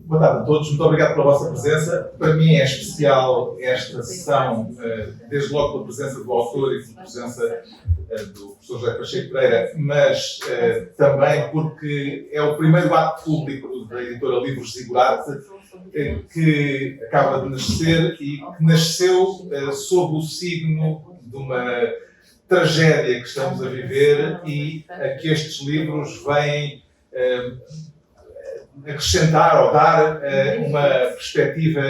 Boa tarde a todos, muito obrigado pela vossa presença. Para mim é especial esta sessão, desde logo pela presença do autor e pela presença do professor José Pacheco Pereira, mas também porque é o primeiro ato público da editora Livros Zigurate que acaba de nascer e que nasceu sob o signo de uma tragédia que estamos a viver e a que estes livros vêm acrescentar ou dar uma perspectiva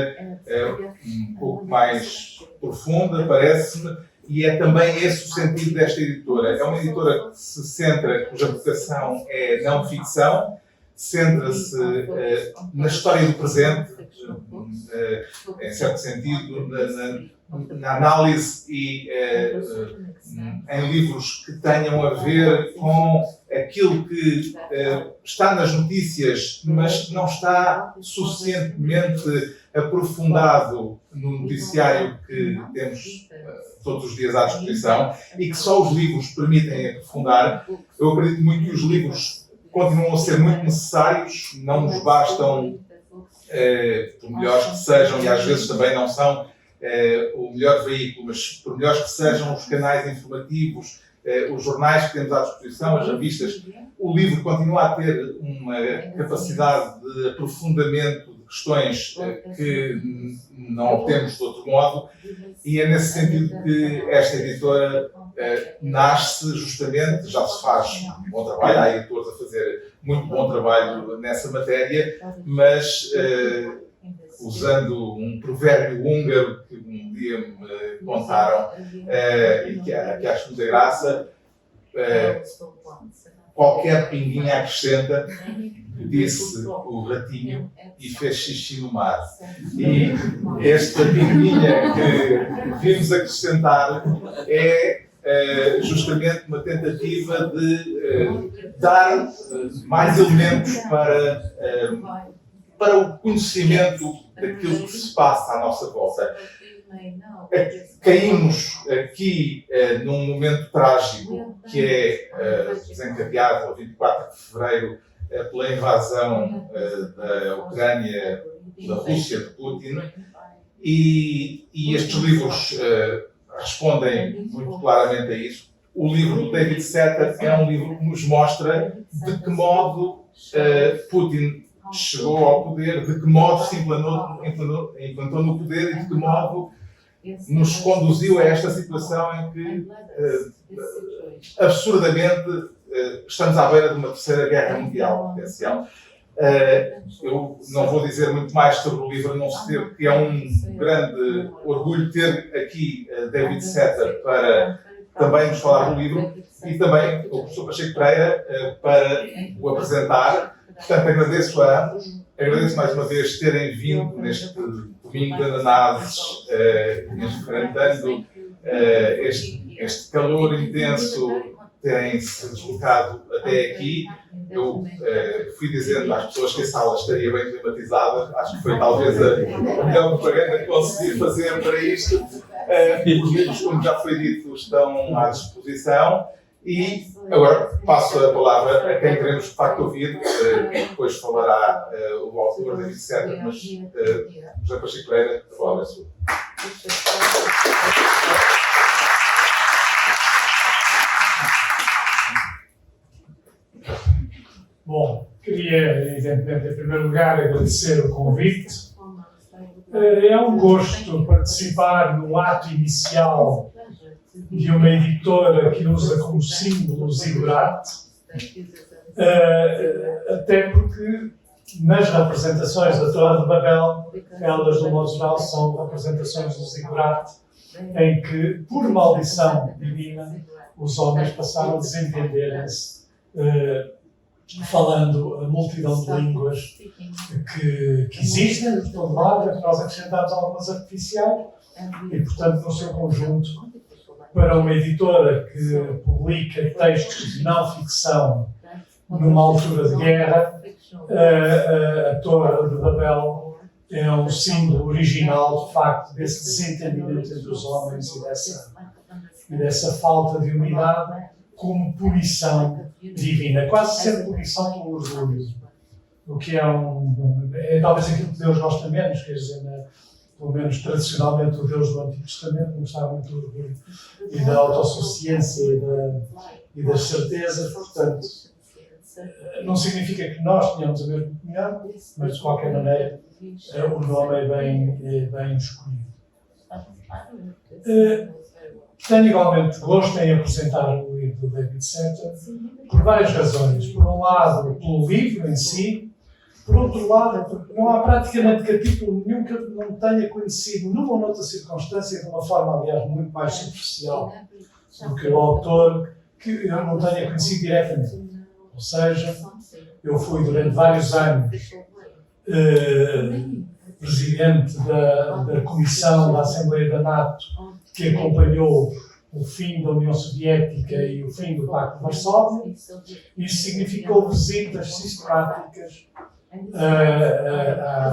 um pouco mais profunda, parece-me, e é também esse o sentido desta editora. É uma editora que se centra, cuja vocação é não ficção, centra-se na história do presente, em certo sentido, na análise e em livros que tenham a ver com aquilo que está nas notícias, mas que não está suficientemente aprofundado no noticiário que temos todos os dias à disposição e que só os livros permitem aprofundar. Eu acredito muito que os livros continuam a ser muito necessários, não nos bastam, por melhores que sejam, e às vezes também não são o melhor veículo, mas por melhores que sejam os canais informativos, os jornais que temos à disposição, as revistas, o livro continua a ter uma capacidade de aprofundamento de questões que não obtemos de outro modo, e é nesse sentido que esta editora nasce justamente, já se faz um bom trabalho, há editores a fazer muito bom trabalho nessa matéria, mas usando um provérbio húngaro que um dia me contaram e que acho muita graça, qualquer pinguinha acrescenta, disse o ratinho, e fez xixi no mar. E esta pinguinha que vimos acrescentar é justamente uma tentativa de dar mais elementos para o conhecimento daquilo que se passa à nossa volta. Caímos aqui num momento trágico que é desencadeado a 24 de fevereiro pela invasão da Ucrânia, da Rússia, de Putin, e estes livros respondem muito claramente a isso. O livro do David Setter é um livro que nos mostra de que modo Putin chegou ao poder, de que modo se implantou no poder e de que modo nos conduziu a esta situação em que, absurdamente, estamos à beira de uma terceira guerra mundial potencial. Eu não vou dizer muito mais sobre o livro, a não ser que é um grande orgulho ter aqui David Setter para também nos falar do livro e também o professor Pacheco Pereira para o apresentar. Portanto, agradeço a ambos, agradeço mais uma vez terem vindo neste domingo de ananases, enfrentando este calor intenso, terem-se deslocado até aqui. Eu fui dizendo às pessoas que a sala estaria bem climatizada, acho que foi talvez a melhor propaganda que consegui fazer para isto. Os livros, como já foi dito, estão à disposição. E agora passo a palavra a quem queremos de facto ouvir, depois falará o autor, etc. Mas José Pacheco Pereira, a palavra é sua. Bom, queria, evidentemente, em primeiro lugar, agradecer o convite. É um gosto participar no ato inicial de uma editora que usa como símbolo o Zigurate, até porque nas representações da Torre de Babel, elas, de modo geral, são representações do Zigurate, em que, por maldição divina, os homens passaram a desentenderem-se, falando a multidão de línguas que existem, de todo lado, nós acrescentamos algumas artificiais, e, portanto, no seu conjunto, para uma editora que publica textos de não ficção numa altura de guerra, a Torre de Babel é um símbolo original, de facto, desse desentendimento entre os homens e dessa falta de unidade como punição divina, quase sempre punição pelo orgulho. o que é talvez aquilo que Deus gosta menos, quer dizer, pelo menos tradicionalmente o Deus do Antigo Testamento não gostava muito do orgulho e da autossuficiência e das certezas, portanto, não significa que nós tenhamos a mesma opinião, mas de qualquer maneira o nome é bem escolhido. Tenho igualmente gosto em apresentar o livro do David Center por várias razões. Por um lado, pelo livro em si. Por outro lado, porque não há praticamente capítulo nenhum que eu não tenha conhecido numa ou noutra circunstância, de uma forma, aliás, muito mais superficial do que o autor, que eu não tenha conhecido diretamente. Ou seja, eu fui durante vários anos presidente da Comissão da Assembleia da NATO, que acompanhou o fim da União Soviética e o fim do Pacto de Varsóvia. Isso significou visitas sistemáticas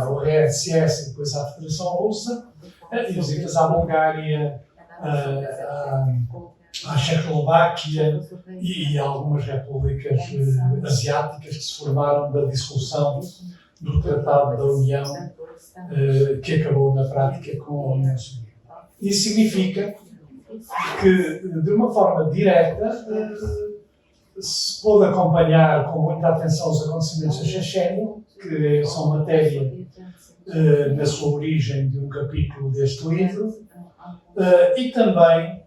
ao RSS e depois à Federação Russa, e visitas à Bulgária, à Checoslováquia e a algumas repúblicas asiáticas que se formaram da dissolução do Tratado da União, que acabou na prática com a União Soviética. Isso significa que, de uma forma direta, se pôde acompanhar com muita atenção os acontecimentos da Chechênia, que são matéria na sua origem de um capítulo deste livro, e também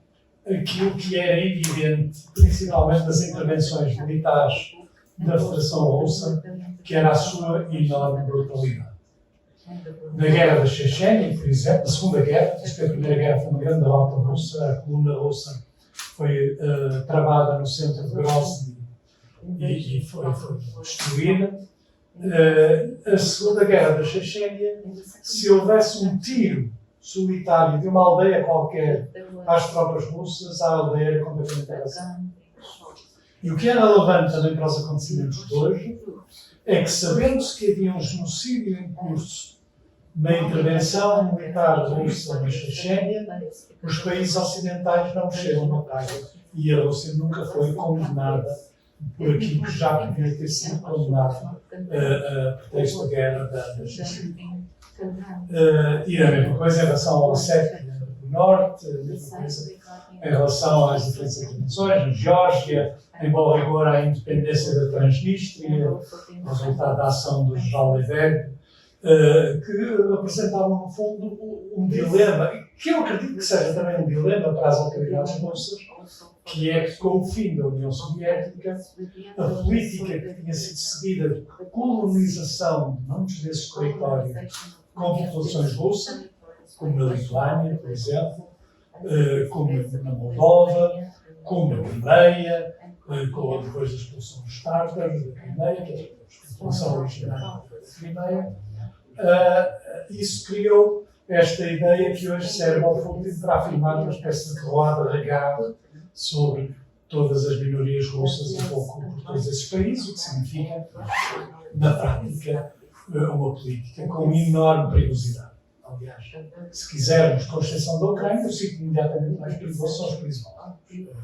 aquilo que era evidente, principalmente das intervenções militares da Federação Russa, que era a sua enorme brutalidade. Na Guerra da Chechênia, por exemplo, a Segunda Guerra, a Primeira Guerra foi uma grande derrota russa, a coluna russa foi travada no centro de Grozny e foi destruída. A Segunda Guerra da Chechênia, se houvesse um tiro solitário de uma aldeia qualquer às tropas russas, a aldeia era completamente arrasada. E o que é relevante também para os acontecimentos de hoje é que, sabendo-se que havia um genocídio em curso na intervenção militar russa na Chechênia, os países ocidentais não mexeram na praga e a Rússia nunca foi condenada por aquilo que já podia ter sido condenado a pretexto da guerra da Chechênia. E a mesma coisa em relação ao Ossétia do Norte, a mesma coisa em relação às diferentes intervenções, na Geórgia, em bom rigor à independência da Transnistria, resultado da ação do general Lever, que apresentavam, no fundo, um dilema, que eu acredito que seja também um dilema para as autoridades russas, que é que, com o fim da União Soviética, a política que tinha sido seguida de colonização de muitos desses territórios com populações russas, como na Lituânia, por exemplo, como na Moldova, como na Crimeia, com depois da expulsão dos tártaros da Crimeia, que é a expulsão originária da Crimeia, isso criou esta ideia que hoje serve ao fundo para afirmar uma espécie de roada regada sobre todas as minorias russas e pouco por todos esses países, o que significa, na prática, uma política com enorme perigosidade. Aliás, se quisermos, com exceção da Ucrânia, o sítio imediatamente mais perigoso são os países balcânicos,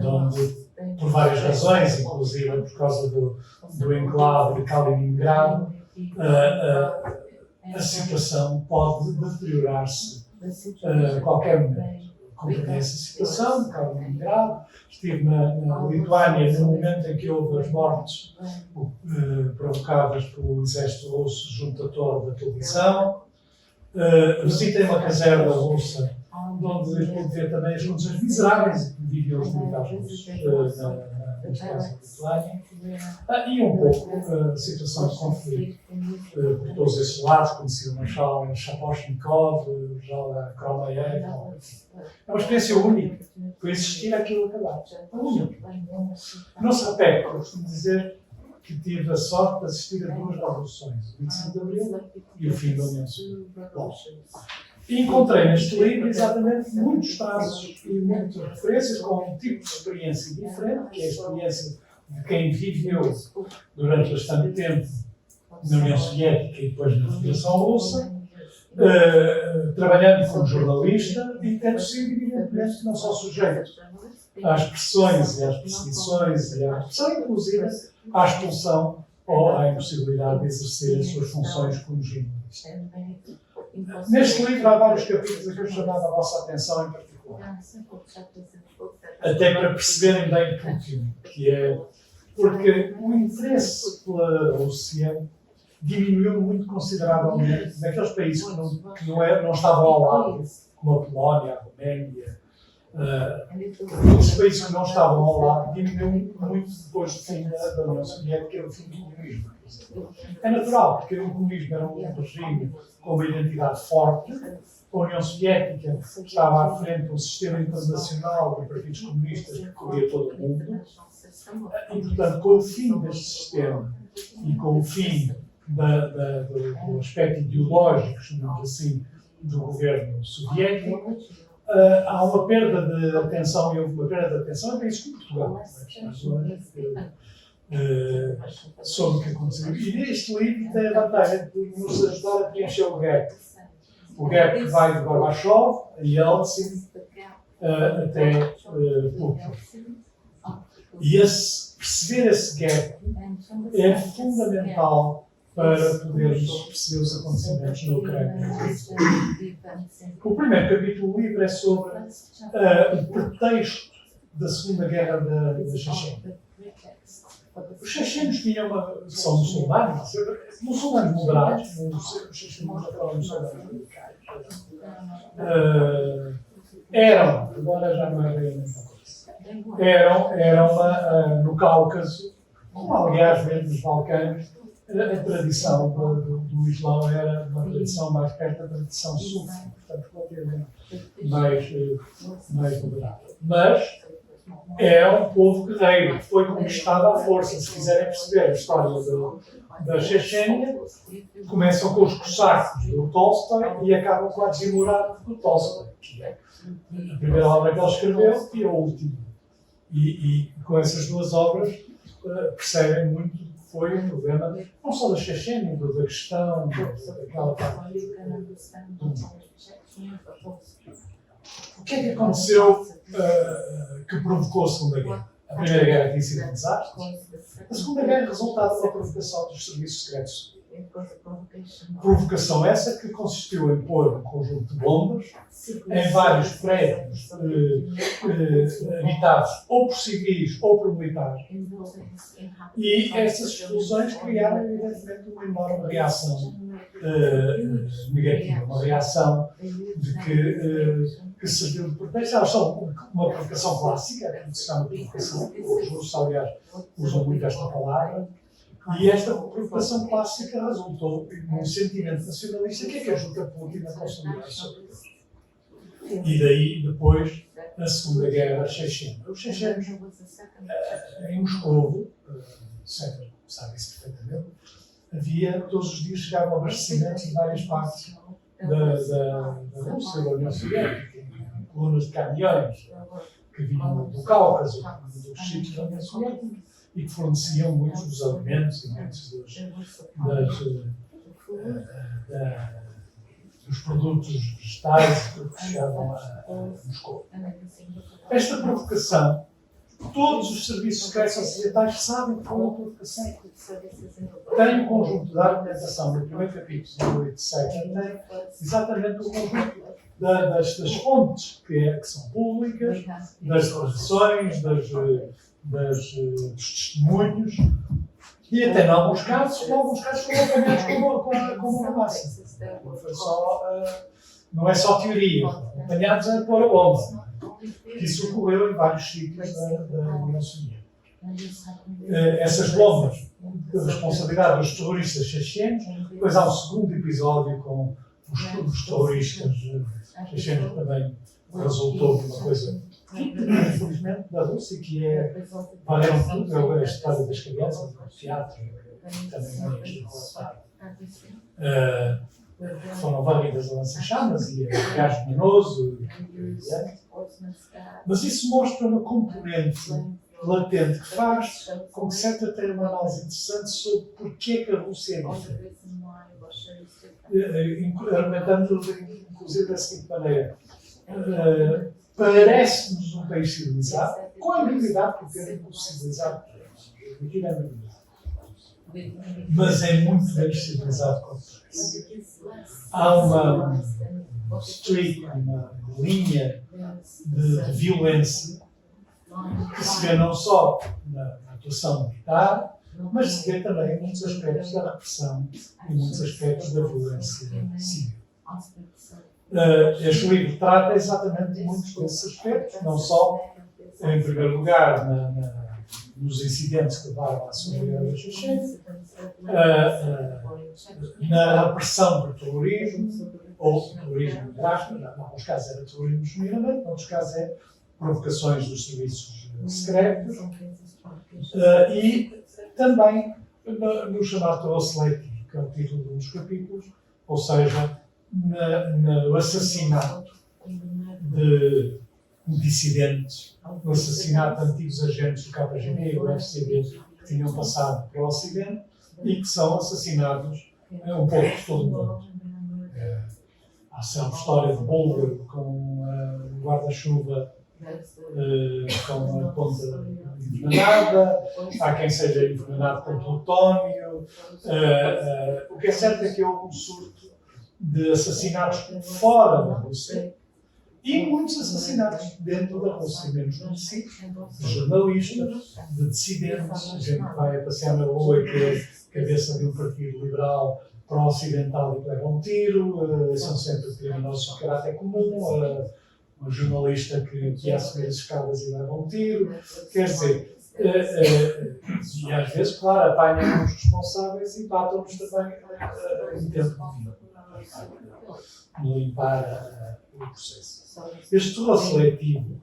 onde, por várias razões, inclusive por causa do enclave de Kaliningrado, a situação pode deteriorar-se a qualquer momento. Acompanhei essa situação de Kaliningrado, estive na Lituânia no momento em que houve as mortes provocadas pelo exército russo junto à torre da televisão. Visitei uma caserna russa, onde pude ver também as condições miseráveis em que viviam os militares russos na Lituânia, e um pouco a situação de conflito por todos esses lados, conheci o Marshal Shaposhnikov, o General Kromayev. É uma experiência única, foi assistir àquilo acabar. É única. Não se repete, eu costumo dizer que tive a sorte de assistir a duas revoluções, o 25 de Abril e o fim da União Soviética. E encontrei neste livro exatamente muitos traços e muitas referências com um tipo de experiência diferente, que é a experiência de quem viveu durante bastante tempo na União Soviética e depois na Federação Russa, trabalhando como jornalista e tendo sido, evidentemente, não só sujeito às pressões e às perseguições e à repressão, inclusive à expulsão ou à impossibilidade de exercer as suas funções como jornalista. Neste livro há vários capítulos a que eu chamava a vossa atenção em particular. Até para perceberem bem porquê, que é porque o interesse pela Rússia diminuiu muito consideravelmente naqueles países que não estavam ao lado, como a Polónia, a Roménia. Os países que não estavam ao lado diminuiu muito depois do fim da União Soviética e do fim do comunismo. É natural, porque o comunismo era um regime com uma identidade forte. A União Soviética estava à frente de um sistema internacional de partidos comunistas que cobria todo o mundo. E, portanto, com o fim deste sistema e com o fim do aspecto ideológico, chamamos assim, do governo soviético, há uma perda de atenção, e houve uma perda de atenção em países como Portugal, sobre o que aconteceu. E neste livro tem a vantagem de nos ajudar a preencher o gap. O gap que vai de Gorbachev a Yeltsin até Putin. E perceber esse gap é fundamental para podermos perceber os acontecimentos na Ucrânia. O primeiro capítulo do livro é sobre o pretexto da Segunda Guerra da Chechênia. Os chechenos são muçulmanos moderados, os chechenos não falam muçulmanos radicais. Agora já não é bem a mesma coisa. Eram no Cáucaso, como aliás mesmo nos Balcãs, a tradição do Islão era uma tradição mais perto da tradição sufi, portanto, relativamente mais moderada. Mas é um povo guerreiro, que foi conquistado à força. Se quiserem perceber a história da Chechênia, começam com os cossacos do Tolstói e acabam com a Zigurate do Tolstói, que é a primeira obra que ele escreveu e a última. E com essas duas obras percebem muito que foi um problema, não só da Chechênia, da questão, daquela parte. O que é que aconteceu que provocou a Segunda Guerra? A Primeira Guerra tinha sido um desastre. A Segunda Guerra resultava da provocação dos serviços secretos. Provocação essa que consistiu em pôr um conjunto de bombas em vários prédios habitados ou por civis ou por militares. E essas explosões criaram, evidentemente, uma enorme reação negativa, uma reação que serviu de proteção. Elas são uma provocação clássica, que se chama provocação. Os russos, aliás, usam muito esta palavra. E esta provocação clássica resultou num sentimento nacionalista que ajuda Putin a consolidar o seu poder. E daí, depois, a Segunda Guerra Chechena. Os chechenos, em Moscou, sabe isso perfeitamente, todos os dias chegavam abastecimentos de várias partes da Rússia, da União Soviética, colunas de caminhões que vinham do Cáucaso, dos sítios da União Soviética, e que forneciam muitos dos alimentos e muitos dos produtos vegetais que chegavam a Moscou. Esta provocação, todos os serviços secretos ocidentais sabem que foi uma provocação. Tem um conjunto de argumentação no primeiro capítulo, do 8 7, tem exatamente o conjunto das fontes que são públicas, das declarações, dos testemunhos, e até em alguns casos foram apanhados como uma massa. Não é só teoria, apanhados a pôr a bomba. Isso ocorreu em vários sítios da União Soviética. Essas bombas, a responsabilidade dos terroristas chechenos, depois há um segundo episódio com os terroristas chechenos que também resultou de uma coisa, infelizmente, da Rússia, que valeram tudo, a história das crianças, do teatro, também é extraordinário. Foram varridas a lança-chamas e a gás venenoso, mas isso mostra uma componente latente que faz com que Seta tenha uma análise interessante sobre porque é que a Rússia é diferente. Argumentando, inclusive, da seguinte maneira. Parece-nos um país civilizado, com a ambiguidade que o termo civilizado. mas é muito bem civilizado quanto parece. Há uma streak, uma linha de violência que se vê não só na atuação militar, mas se vê também em muitos aspectos da repressão e muitos aspectos da violência civil. Este livro trata exatamente de muitos desses aspectos, não só, em primeiro lugar, nos incidentes que levaram à sua guerra de Pacheco, na repressão do terrorismo, ou terrorismo de aspas, em alguns casos era terrorismo genuinamente, em outros casos é provocações dos serviços secretos, e também no chamado terror seletivo, que é o título de um dos capítulos, ou seja, no assassinato de dissidentes, no assassinato de antigos agentes do KGB e do FCB que tinham passado pelo Ocidente e que são assassinados um pouco por todo o mundo. Há a história de Bulgar com um guarda-chuva com a ponta envenenada, há quem seja envenenado com plutónio. O que é certo é que houve um surto de assassinatos fora da Rússia e muitos assassinatos dentro da Rússia, menos conhecidos, de jornalistas, de dissidentes, gente que vai a passear na rua e que é cabeça de um partido liberal pró-ocidental e que leva um tiro, são sempre criminosos de caráter comum, um jornalista que ia subir as escadas e leva um tiro, quer dizer, e às vezes, claro, apanham os responsáveis e batam-nos também em tempo de limpar o processo. Este terror seletivo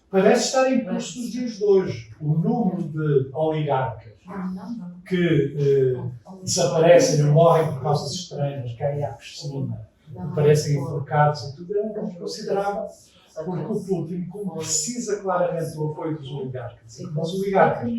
parece estar em curso nos dias de hoje. O número de oligarcas que desaparecem ou morrem por causas estranhas, caem à piscina, aparecem enforcados e tudo, é um considerável, porque o Putin, como precisa claramente do apoio dos oligarcas, mas os oligarcas,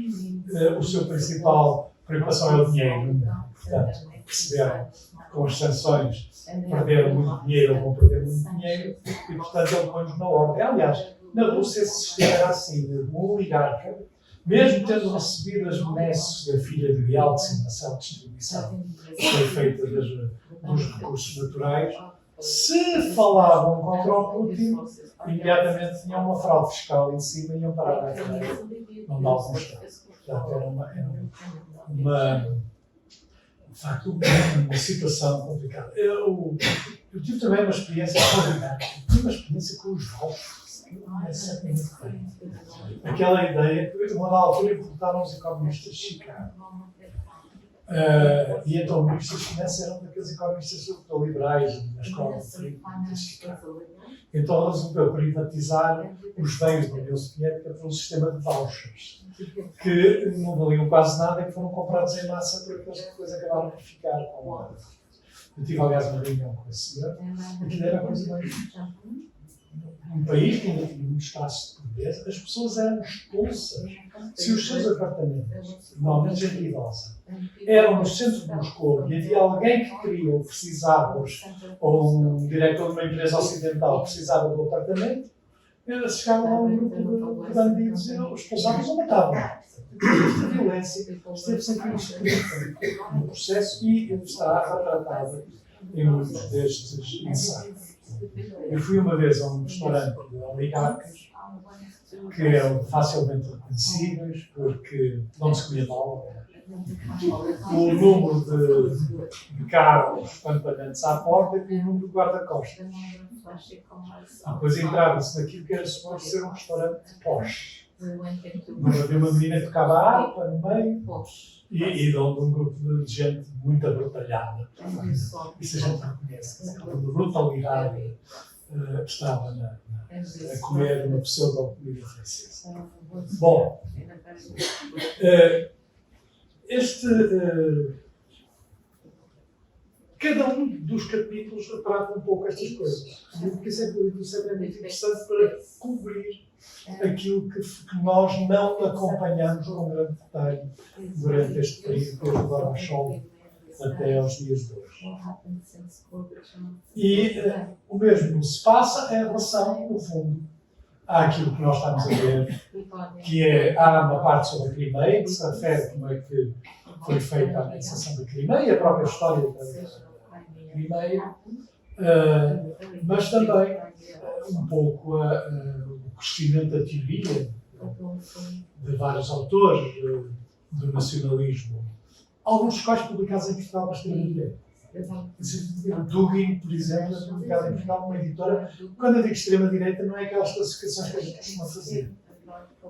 o seu principal preocupação é o dinheiro, portanto, perceberam que com as sanções perderam muito dinheiro ou vão perder muito dinheiro e, portanto, ele põe-nos na ordem. Aliás, na Rússia esse sistema era assim, o oligarca, mesmo tendo recebido as benesses da filha de Yeltsin, na sala de distribuição que foi feita dos recursos naturais, se falavam contra o Putin, imediatamente tinham uma fraude fiscal em cima e iam parar na cadeia, não dá algum estado. Portanto, era de facto, uma situação complicada. Eu tive também uma experiência com uma experiência com os vouchers. Não é certamente diferente. Aquela ideia, uma da altura importaram os economistas de Chicago. E então, os ministros das Finanças eram daqueles economistas liberais na escola de Chicago. Então, resolveu privatizar os bens da União Soviética por um sistema de vouchers, que não valiam quase nada e que foram comprados em massa por aqueles que depois acabaram por ficar com a. Eu tive, aliás, uma reunião com esse senhor, e que era a coisa mais. Num país que ainda tinha muitos espaços de pobreza, as pessoas eram expulsas se os seus apartamentos, normalmente gente idosa, eram no centro de Moscou e havia alguém que queria ou precisava, ou um diretor de uma empresa ocidental precisava do apartamento, eles chegavam a um grupo de bandidos e expulsavam-os ou matavam. A violência esteve sempre inscrita no processo e está retratada em muitos destes ensaios. Eu fui uma vez a um restaurante de oligarcas que eram facilmente reconhecíveis porque não se comia mal. O número de carros espantamentos à porta e o número de guarda-costas. Depois entrava-se naquilo que era suposto ser um restaurante posh. Havia uma menina que tocava harpa no meio e de um grupo de gente muito abrutalhada. Isso a gente reconhece. A brutalidade estava a comer uma pseudo-comida francesa. Bom, cada um dos capítulos retrata um pouco estas coisas. E o que isso é muito interessante para cobrir aquilo que nós não acompanhamos com grande detalhe durante este período, desde agora ao show até aos dias de hoje. E o mesmo se passa em relação, no fundo, há aquilo que nós estamos a ver, que há uma parte sobre a Crimeia, que se refere como é que foi feita a anexação da Crimeia, a própria história da Crimeia, mas também um pouco o crescimento da teoria de vários autores do nacionalismo, alguns dos quais publicados em Portugal para extrema-direita. O Dugin, por exemplo, é publicado em Portugal uma editora. Quando eu digo extrema-direita, não é aquelas classificações que a gente costuma fazer.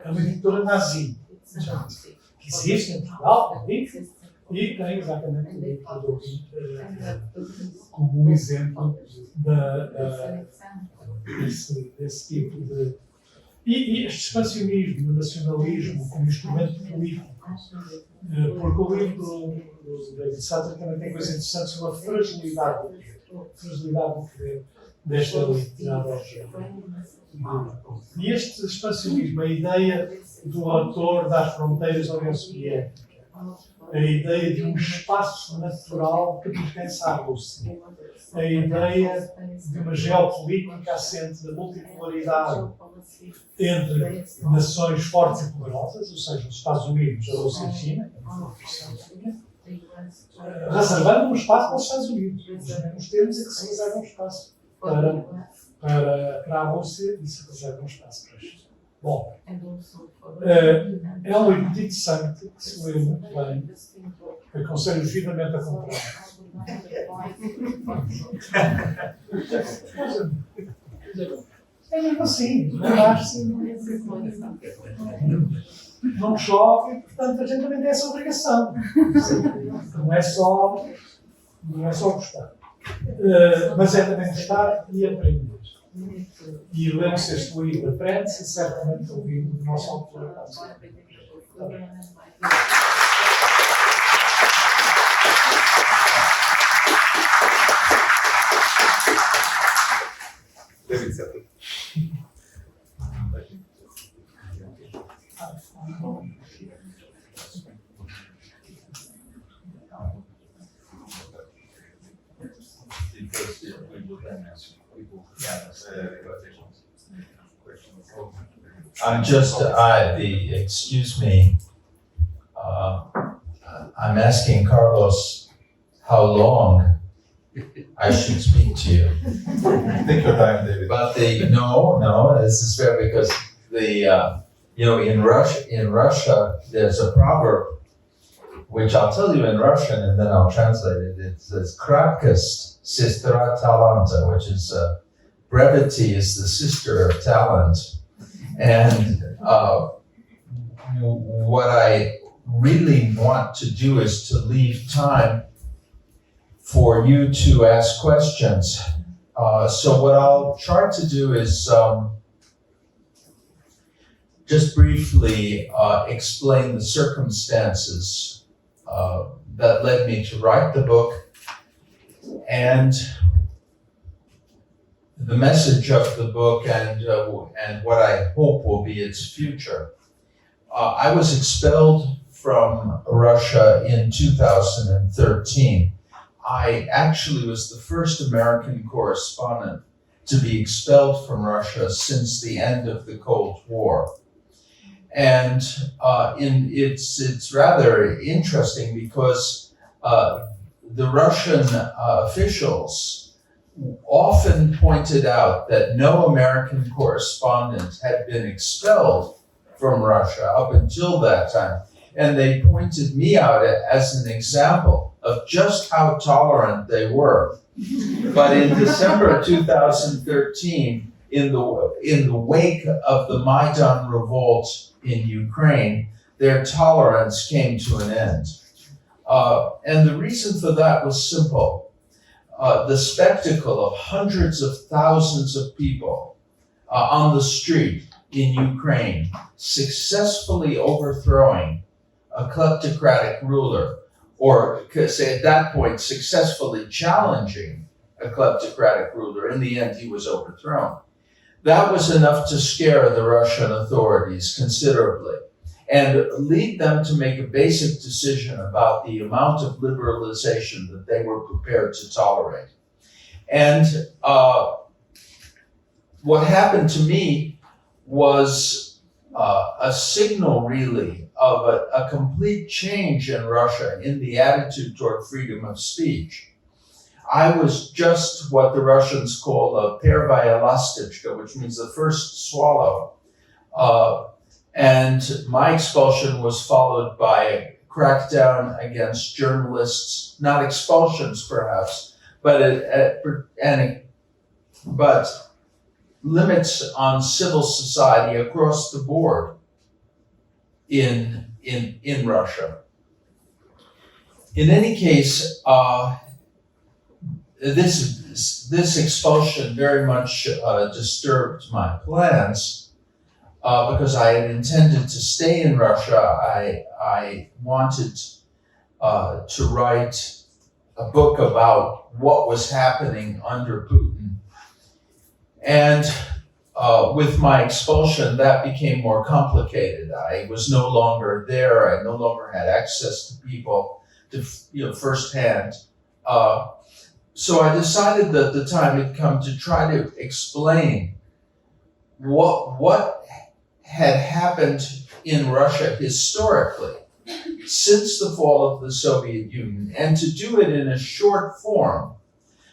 É uma editora nazi, que existe em Portugal, e tem exatamente o livro do Dugin como um exemplo desse tipo de. E este expansionismo, o nacionalismo como instrumento político, porque o livro do David Sutter também tem coisas interessantes sobre a fragilidade do poder desta ideologia. E este expansionismo, a ideia do autor das fronteiras da União Soviética, a ideia de um espaço natural que pertence à Rússia, a ideia de uma geopolítica assente da multipolaridade entre nações fortes e poderosas, ou seja, os Estados Unidos, a Rússia e a China, reservando um espaço para os Estados Unidos. Os mesmos termos é que se reserva um espaço para a Rússia e se reserva um espaço para a China. Bom, é um livro muito interessante, que se lê muito bem. Aconselho vivamente a comprar. É mesmo assim, não chove, e portanto a gente também tem essa obrigação. Não é só gostar. Mas é também gostar e aprender. E lendo-se este livro, aprende-se certamente ouvindo o nosso autor. David Sutter. Excuse me, I'm asking Carlos how long I should speak to you. Take your time, David. But no, this is fair because in Russia, there's a proverb, which I'll tell you in Russian and then I'll translate it. It says, "Kratkость сестра таланта," which is brevity is the sister of talent. And what I really want to do is to leave time for you to ask questions. So what I'll try to do is just briefly explain the circumstances that led me to write the book and the message of the book and what I hope will be its future. I was expelled from Russia in 2013. I actually was the first American correspondent to be expelled from Russia since the end of the Cold War. And it's rather interesting because the Russian officials often pointed out that no American correspondent had been expelled from Russia up until that time. And they pointed me out as an example of just how tolerant they were. But in December 2013, in the wake of the Maidan revolt in Ukraine, their tolerance came to an end. And the reason for that was simple. The spectacle of hundreds of thousands of people on the street in Ukraine successfully overthrowing a kleptocratic ruler, or say at that point, successfully challenging a kleptocratic ruler. In the end, he was overthrown. That was enough to scare the Russian authorities considerably and lead them to make a basic decision about the amount of liberalization that they were prepared to tolerate. And what happened to me was a signal, really, of a complete change in Russia in the attitude toward freedom of speech. I was just what the Russians call a первая ласточка, which means the first swallow. And my expulsion was followed by a crackdown against journalists, not expulsions perhaps, but limits on civil society across the board in Russia. In any case, this expulsion very much disturbed my plans because I had intended to stay in Russia. I wanted to write a book about what was happening under Putin. And with my expulsion, that became more complicated. I was no longer there. I no longer had access to people firsthand. So I decided that the time had come to try to explain what had happened in Russia historically since the fall of the Soviet Union, and to do it in a short form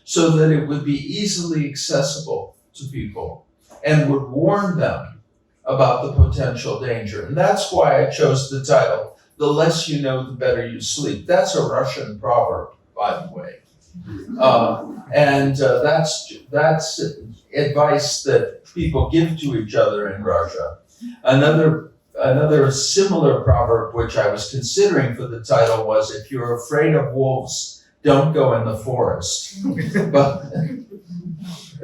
so that it would be easily accessible to people and would warn them about the potential danger. And that's why I chose the title, The Less You Know, the Better You Sleep. That's a Russian proverb, by the way. That's advice that people give to each other in Russia. Another similar proverb, which I was considering for the title, was, if you're afraid of wolves, don't go in the forest.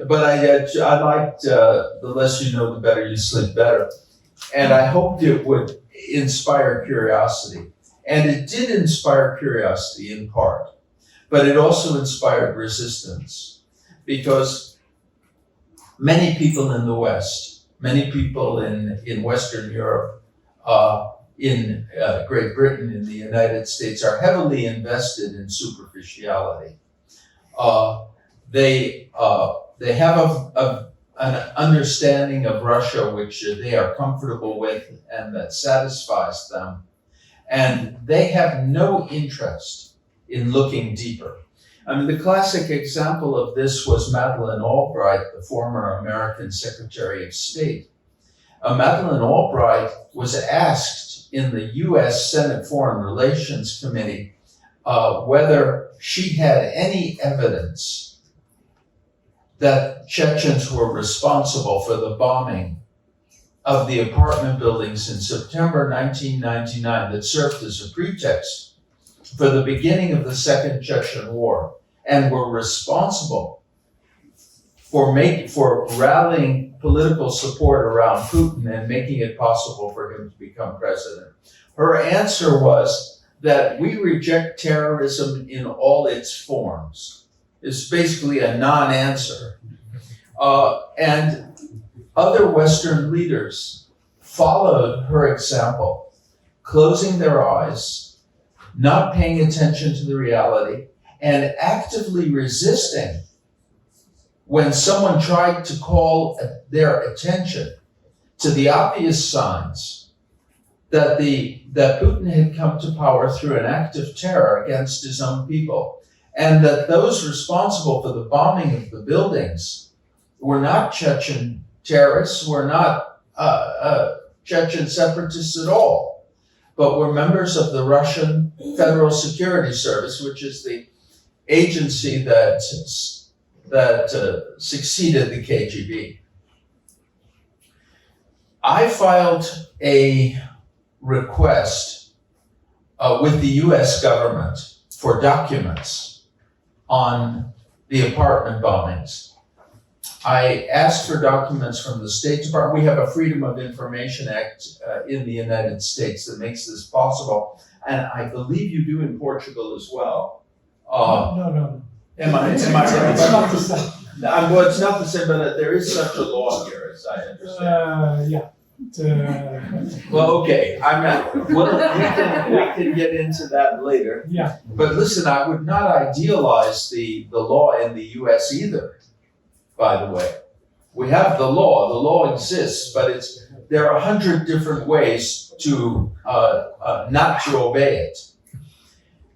But I liked the less you know, the better you sleep better. And I hoped it would inspire curiosity. And it did inspire curiosity in part, but it also inspired resistance, because many people in the West, many people in Western Europe, in Great Britain, in the United States, are heavily invested in superficiality. They have an understanding of Russia which they are comfortable with and that satisfies them, and they have no interest in looking deeper. I mean, the classic example of this was Madeleine Albright, the former American Secretary of State. Madeleine Albright was asked in the U.S. Senate Foreign Relations Committee whether she had any evidence that Chechens were responsible for the bombing of the apartment buildings in September 1999 that served as a pretext for the beginning of the Second Chechen War, and were responsible for rallying political support around Putin and making it possible for him to become president. Her answer was that we reject terrorism in all its forms. It's basically a non-answer. And other Western leaders followed her example, closing their eyes, not paying attention to the reality, and actively resisting when someone tried to call their attention to the obvious signs that Putin had come to power through an act of terror against his own people, and that those responsible for the bombing of the buildings were not Chechen terrorists, were not Chechen separatists at all, but were members of the Russian Federal Security Service, which is the agency that succeeded the KGB. I filed a request with the US government for documents on the apartment bombings. I asked for documents from the State Department. We have a Freedom of Information Act in the United States that makes this possible, and I believe you do in Portugal as well. No. Am I It's right? not the same. Well, it's not the same, but there is such a law here, as I understand. Yeah. Well, okay, we can get into that later. Yeah. But listen, I would not idealize the law in the US either, by the way. We have the law exists, but there are 100 different ways to not to obey it.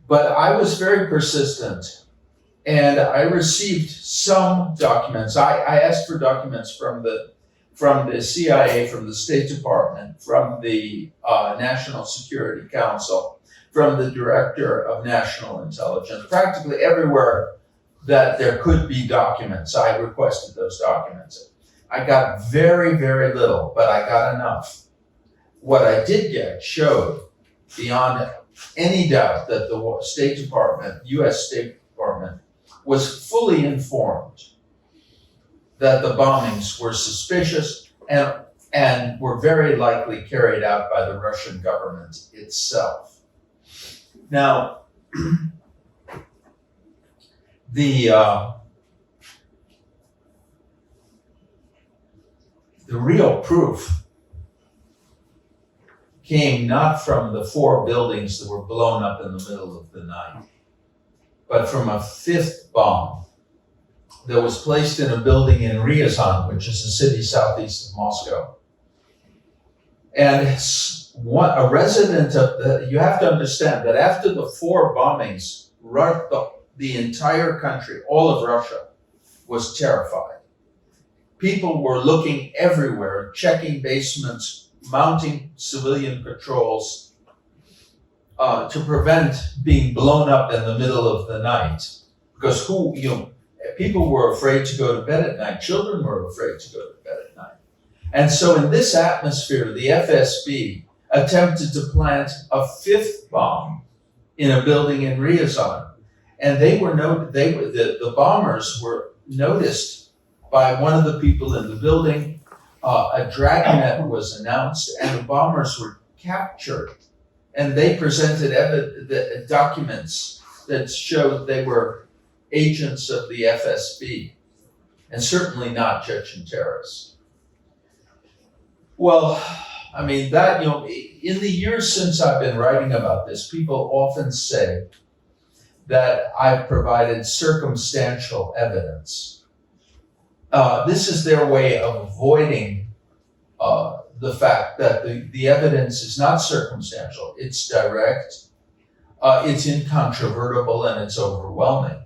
But I was very persistent, and I received some documents. I asked for documents from the CIA, from the State Department, from the National Security Council, from the Director of National Intelligence, practically everywhere that there could be documents. I requested those documents. I got very, very little, but I got enough. What I did get showed beyond any doubt that the State Department, US State Department, was fully informed that the bombings were suspicious and were very likely carried out by the Russian government itself. Now, the real proof came not from the 4 buildings that were blown up in the middle of the night, but from a 5th bomb that was placed in a building in Ryazan, which is a city southeast of Moscow. And a resident of you have to understand that after the 4 bombings, the entire country, all of Russia, was terrified. People were looking everywhere, checking basements, mounting civilian patrols to prevent being blown up in the middle of the night. Because people were afraid to go to bed at night. Children were afraid to go to bed at night. And so in this atmosphere, the FSB attempted to plant a 5th bomb in a building in Ryazan. And the bombers were noticed by one of the people in the building. A dragnet was announced, and the bombers were captured. And they presented the documents that showed they were agents of the FSB, and certainly not Chechen terrorists. Well, I mean, that, in the years since I've been writing about this, people often say that I've provided circumstantial evidence. This is their way of avoiding the fact that the evidence is not circumstantial. It's direct, it's incontrovertible, and it's overwhelming.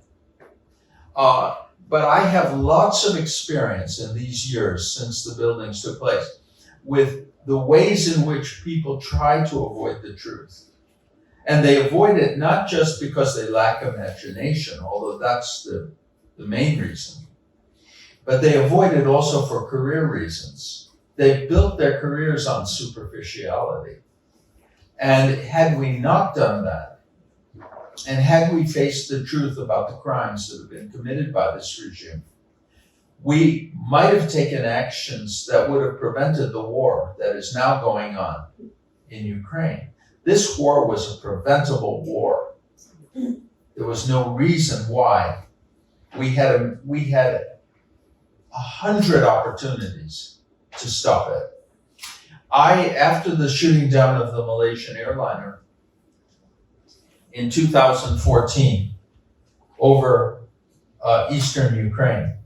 But I have lots of experience in these years since the buildings took place with the ways in which people try to avoid the truth. And they avoid it not just because they lack imagination, although that's the main reason, but they avoid it also for career reasons. They built their careers on superficiality. And had we not done that, and had we faced the truth about the crimes that have been committed by this regime, we might have taken actions that would have prevented the war that is now going on in Ukraine. This war was a preventable war. There was no reason why. We had 100 opportunities to stop it. After the shooting down of the Malaysian airliner in 2014 over eastern Ukraine,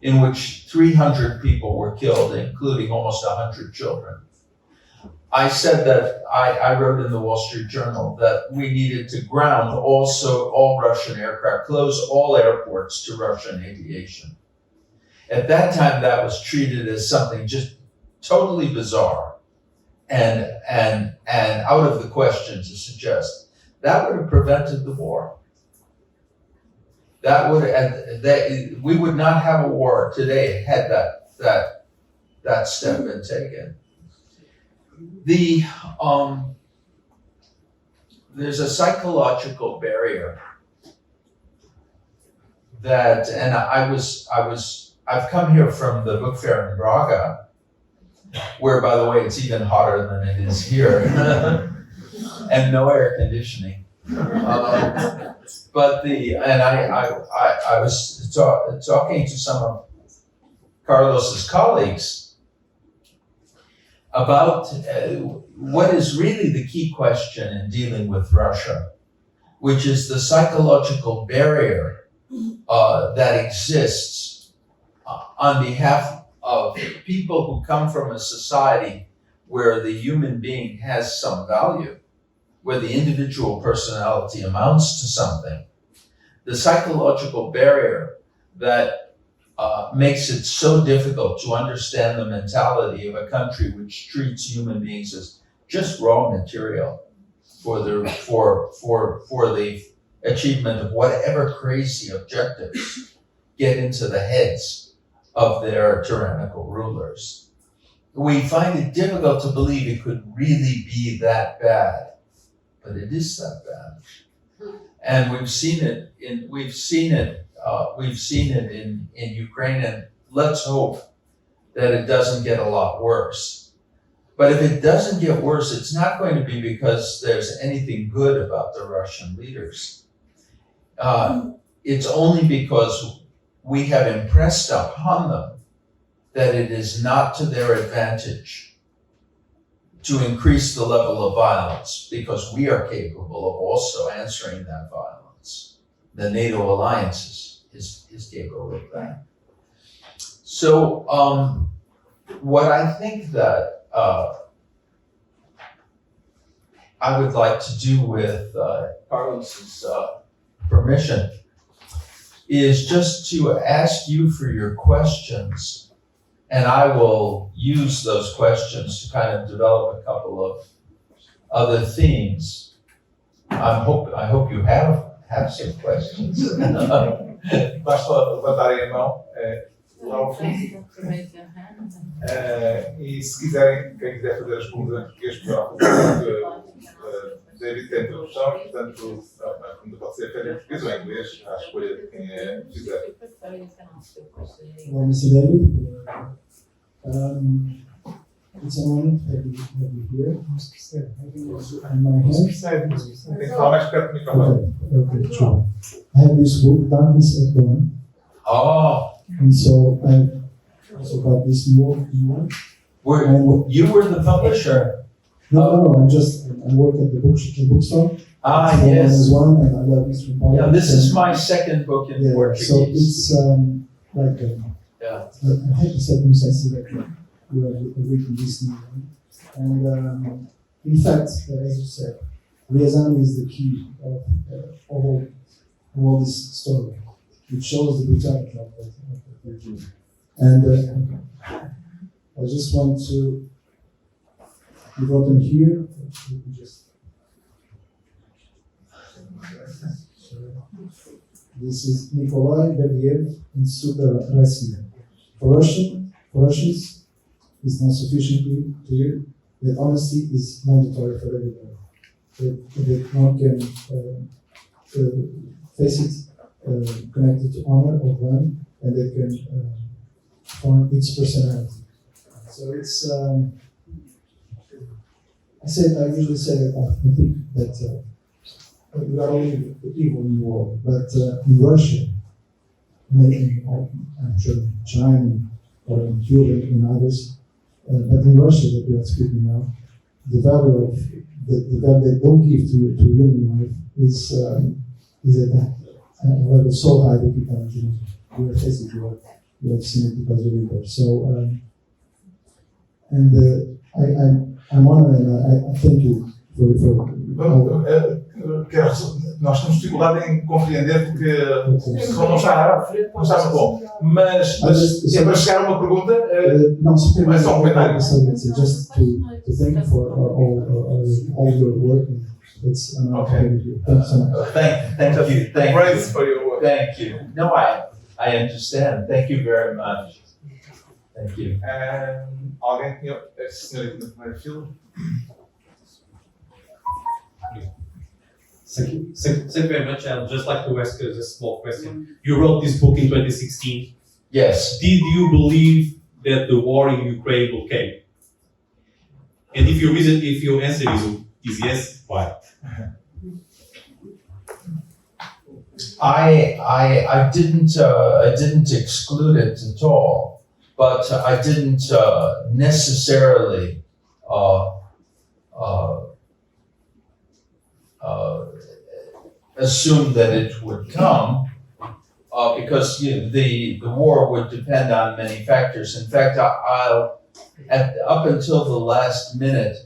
in which 300 people were killed, including almost 100 children, I said that I wrote in the Wall Street Journal that we needed to ground all Russian aircraft, close all airports to Russian aviation. At that time, that was treated as something just totally bizarre and out of the question to suggest that would have prevented the war. We would not have a war today had that step been taken. There's a psychological barrier that, and I've come here from the book fair in Braga, where, by the way, it's even hotter than it is here, and no air conditioning. I was talking to some of Carlos's colleagues about what is really the key question in dealing with Russia, which is the psychological barrier that exists on behalf of people who come from a society where the human being has some value, where the individual personality amounts to something, the psychological barrier that makes it so difficult to understand the mentality of a country which treats human beings as just raw material for the achievement of whatever crazy objectives get into the heads of their tyrannical rulers. We find it difficult to believe it could really be that bad, but it is that bad. And we've seen it in Ukraine, and let's hope that it doesn't get a lot worse. But if it doesn't get worse, it's not going to be because there's anything good about the Russian leaders. It's only because we have impressed upon them that it is not to their advantage to increase the level of violence, because we are capable of also answering that violence. The NATO alliance is capable of that. So what I think that I would like to do with Carlos's permission is just to ask you for your questions, and I will use those questions to kind of develop a couple of other themes. I hope you have some questions. Basta levantarem a mão lá ao fundo. E se quiserem, quem quiser fazer as perguntas em português, porque David tem tradução, portanto, a pergunta pode ser feita em português ou em inglês, à escolha de quem quiser. Well, Mr. David, it's an honor to have you here. In my hand. Tem que falar mais perto do microfone. Okay, sure. I have this book, Darkness at Dawn. Oh, And so I also got this book. you were the publisher. No, I work at the bookstore. Ah, So yes. There's one, and I got this from Yeah, this is my second book in Portuguese. So it's like Yeah. I had the circumstances that we are reading this now. And in fact, as you said, liaison is the key of all this story. It shows the brutality of the regime. And I just want to be written here. This is Nikolai Bergiev in Soubermos. For Russians, it's not sufficiently clear that honesty is mandatory for everyone. That one can face it connected to honor of one, and they can form its personality. So it's, I usually say that I think that we are only the evil in the world, but in Russia, maybe I'm sure in China or in Cuba and others, but in Russia that we are speaking now, the value of the value they don't give to human life is at a level so high that we can't imagine. We are facing to we have seen it because of it. So I'm honored and I thank you for Nós temos dificuldade em compreender porque o som não está muito bom. Mas é para chegar a uma pergunta. Não, é só um comentário. Just to thank you for all your work. It's an honor to have you. Thank you so much. Thank you. Praise for your work. Thank you. No, I understand. Thank you very much. Thank you. Alguém tinha a senhorita na primeira fila? Thank you very much. I'd just like to ask a small question. You wrote this book in 2016. Yes. Did you believe that the war in Ukraine will come? And if your answer is yes, why? I didn't exclude it at all, but I didn't necessarily assume that it would come. because the war would depend on many factors. In fact, up until the last minute,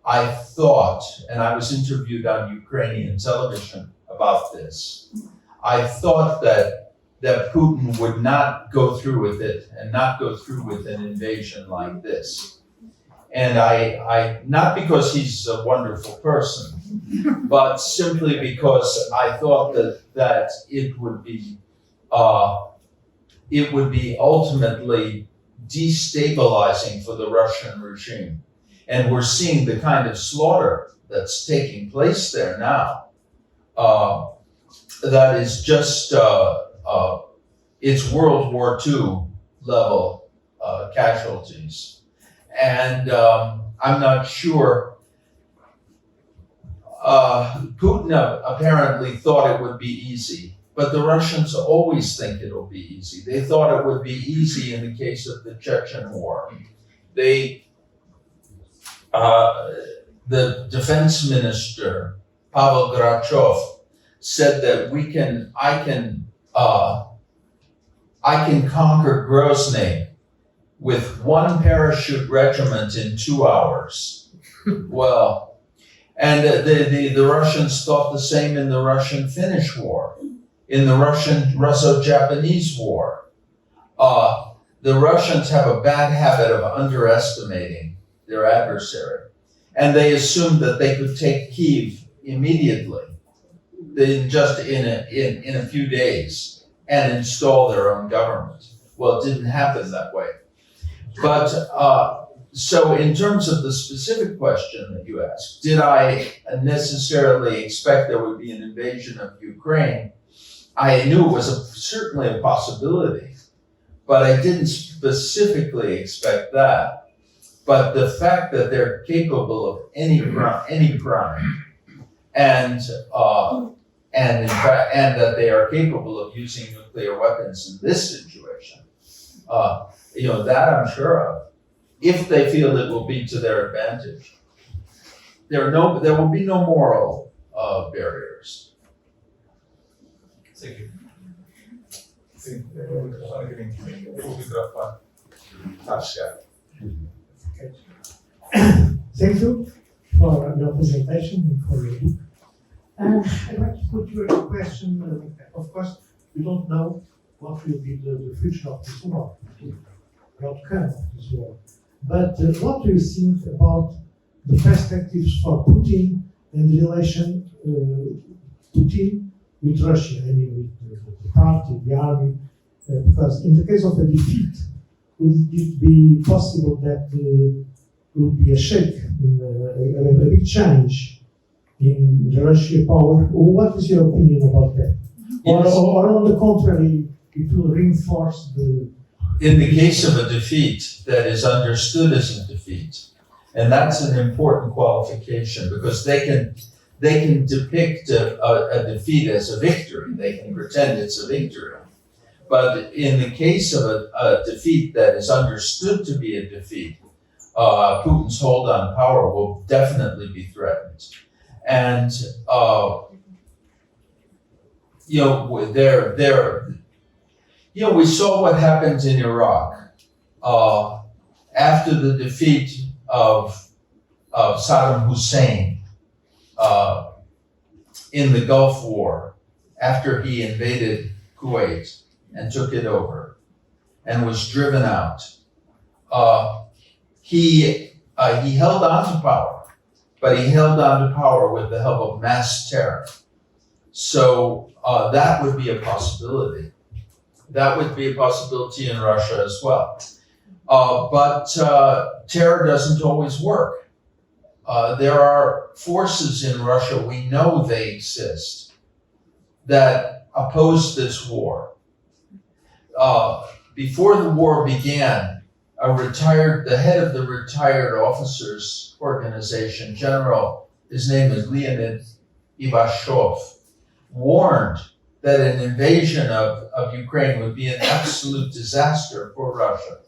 I thought, and I was interviewed on Ukrainian television about this, I thought that Putin would not go through with it and not go through with an invasion like this. And I not because he's a wonderful person, but simply because I thought that it would be ultimately destabilizing for the Russian regime. And we're seeing the kind of slaughter that's taking place there now. That is just, it's World War II level casualties. And I'm not sure, Putin apparently thought it would be easy, but the Russians always think it'll be easy. They thought it would be easy in the case of the Chechen War. The defense minister, Pavel Grachov, said that I can conquer Grozny with one parachute regiment in 2 hours. Well, and the Russians thought the same in the Russian-Finnish War, in the Russo-Japanese War. The Russians have a bad habit of underestimating their adversary, and they assumed that they could take Kyiv immediately, just in a few days, and install their own government. Well, it didn't happen that way. But so in terms of the specific question that you asked, did I necessarily expect there would be an invasion of Ukraine? I knew it was certainly a possibility, but I didn't specifically expect that. But the fact that they're capable of any crime, and in fact, and that they are capable of using nuclear weapons in this situation, that I'm sure of. If they feel it will be to their advantage, there will be no moral barriers. Thank you. Sim, o microfone. Está a chegar. Thank you for your presentation and for your book. I'd like to put you a question. Of course, we don't know what will be the future of this war, the outcome of this war. But what do you think about the perspectives for Putin and the relation Putin with Russia, I mean with the party, the army? Because in the case of a defeat, would it be possible that there would be a shake, a big change in the Russian power? Or what is your opinion about that? Or on the contrary, it will reinforce the... In the case of a defeat that is understood as a defeat, and that's an important qualification because they can depict a defeat as a victory. They can pretend it's a victory. But in the case of a defeat that is understood to be a defeat, Putin's hold on power will definitely be threatened. And we saw what happened in Iraq after the defeat of Saddam Hussein in the Gulf War, after he invaded Kuwait and took it over and was driven out. He held on to power, but he held on to power with the help of mass terror. So that would be a possibility. That would be a possibility in Russia as well. But terror doesn't always work. There are forces in Russia, we know they exist, that oppose this war. Before the war began, the head of the retired officers organization, his name is Leonid Ivashov, warned that an invasion of Ukraine would be an absolute disaster for Russia.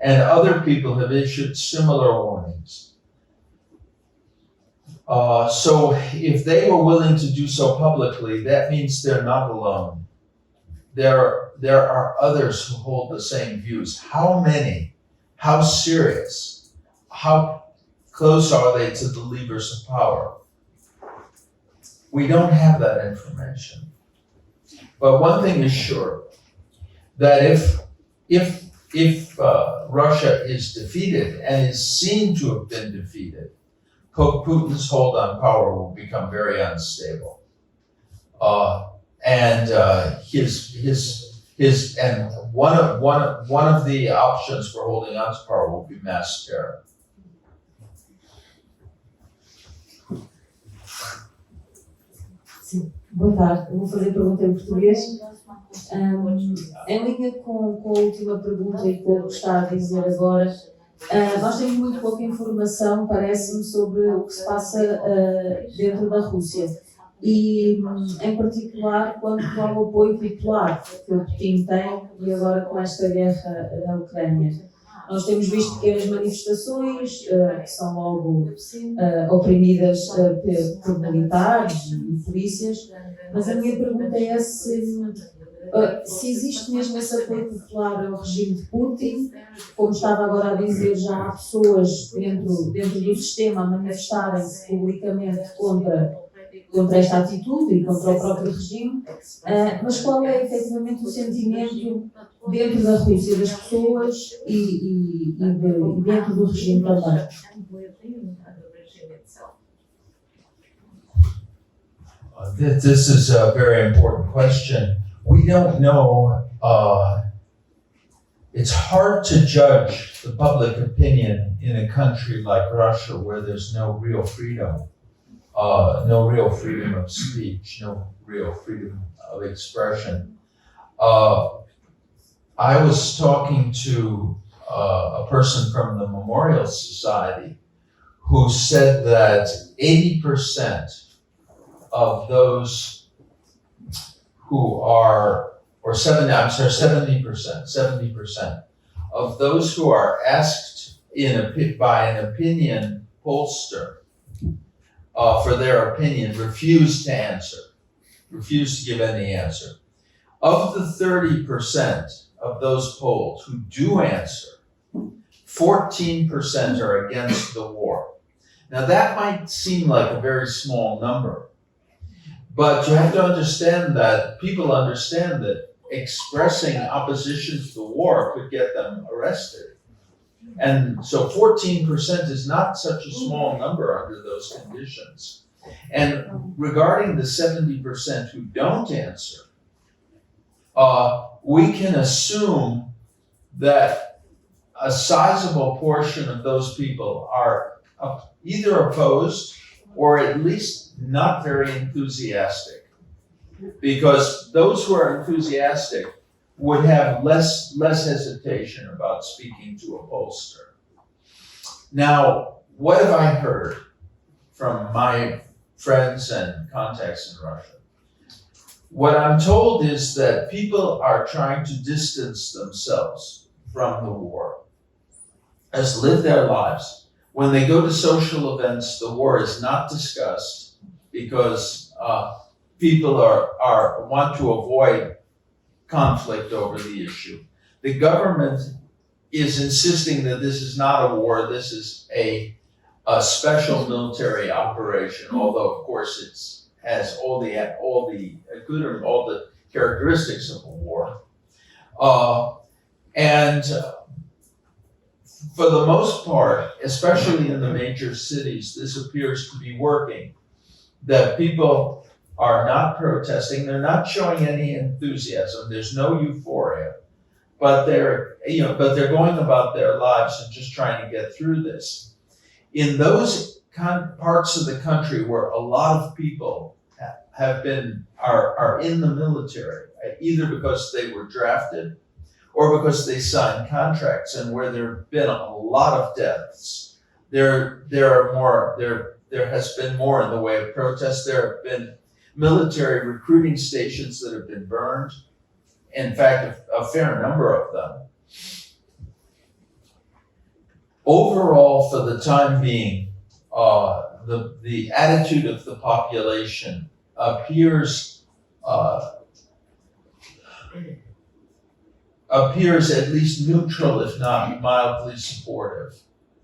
And other people have issued similar warnings. So if they were willing to do so publicly, that means they're not alone. there are others who hold the same views. How many? How serious? How close are they to the levers of power? We don't have that information. But one thing is sure, that if Russia is defeated and is seen to have been defeated, Putin's hold on power will become very unstable. And one of the options for holding on to power will be mass terror. Sim, boa tarde. Eu vou fazer a pergunta em português. Em linha com a última pergunta e com o que está a dizer agora, nós temos muito pouca informação, parece-me, sobre o que se passa dentro da Rússia. E, em particular, quanto ao apoio popular que o Putin tem e agora com esta guerra na Ucrânia. Nós temos visto pequenas manifestações que são logo oprimidas por militares e polícias, mas a minha pergunta é se existe mesmo esse apoio popular ao regime de Putin. Como estava agora a dizer, já há pessoas dentro do sistema a manifestarem-se publicamente contra esta atitude e contra o próprio regime, mas qual é efetivamente o sentimento dentro da Rússia das pessoas e dentro do regime também? This is a very important question. We don't know, it's hard to judge the public opinion in a country like Russia where there's no real freedom of speech, no real freedom of expression. I was talking to a person from the Memorial Society who said that 80% of those who are, or 70% of those who are asked by an opinion pollster for their opinion refuse to answer, refuse to give any answer. Of the 30% of those polled who do answer, 14% are against the war. Now that might seem like a very small number, but you have to understand that people understand that expressing opposition to the war could get them arrested. And so 14% is not such a small number under those conditions. And regarding the 70% who don't answer, we can assume that a sizable portion of those people are either opposed or at least not very enthusiastic. Because those who are enthusiastic would have less hesitation about speaking to a pollster. Now, what have I heard from my friends and contacts in Russia? What I'm told is that people are trying to distance themselves from the war, as live their lives. When they go to social events, the war is not discussed because people want to avoid conflict over the issue. The government is insisting that this is not a war, this is a special military operation, although of course it has all the characteristics of a war. And for the most part, especially in the major cities, this appears to be working. That people are not protesting, they're not showing any enthusiasm, there's no euphoria, but they're going about their lives and just trying to get through this. In those parts of the country where a lot of people are in the military, either because they were drafted or because they signed contracts, and where there have been a lot of deaths, there has been more in the way of protests. There have been military recruiting stations that have been burned. In fact, a fair number of them. Overall, for the time being, the attitude of the population appears appears at least neutral, if not mildly supportive.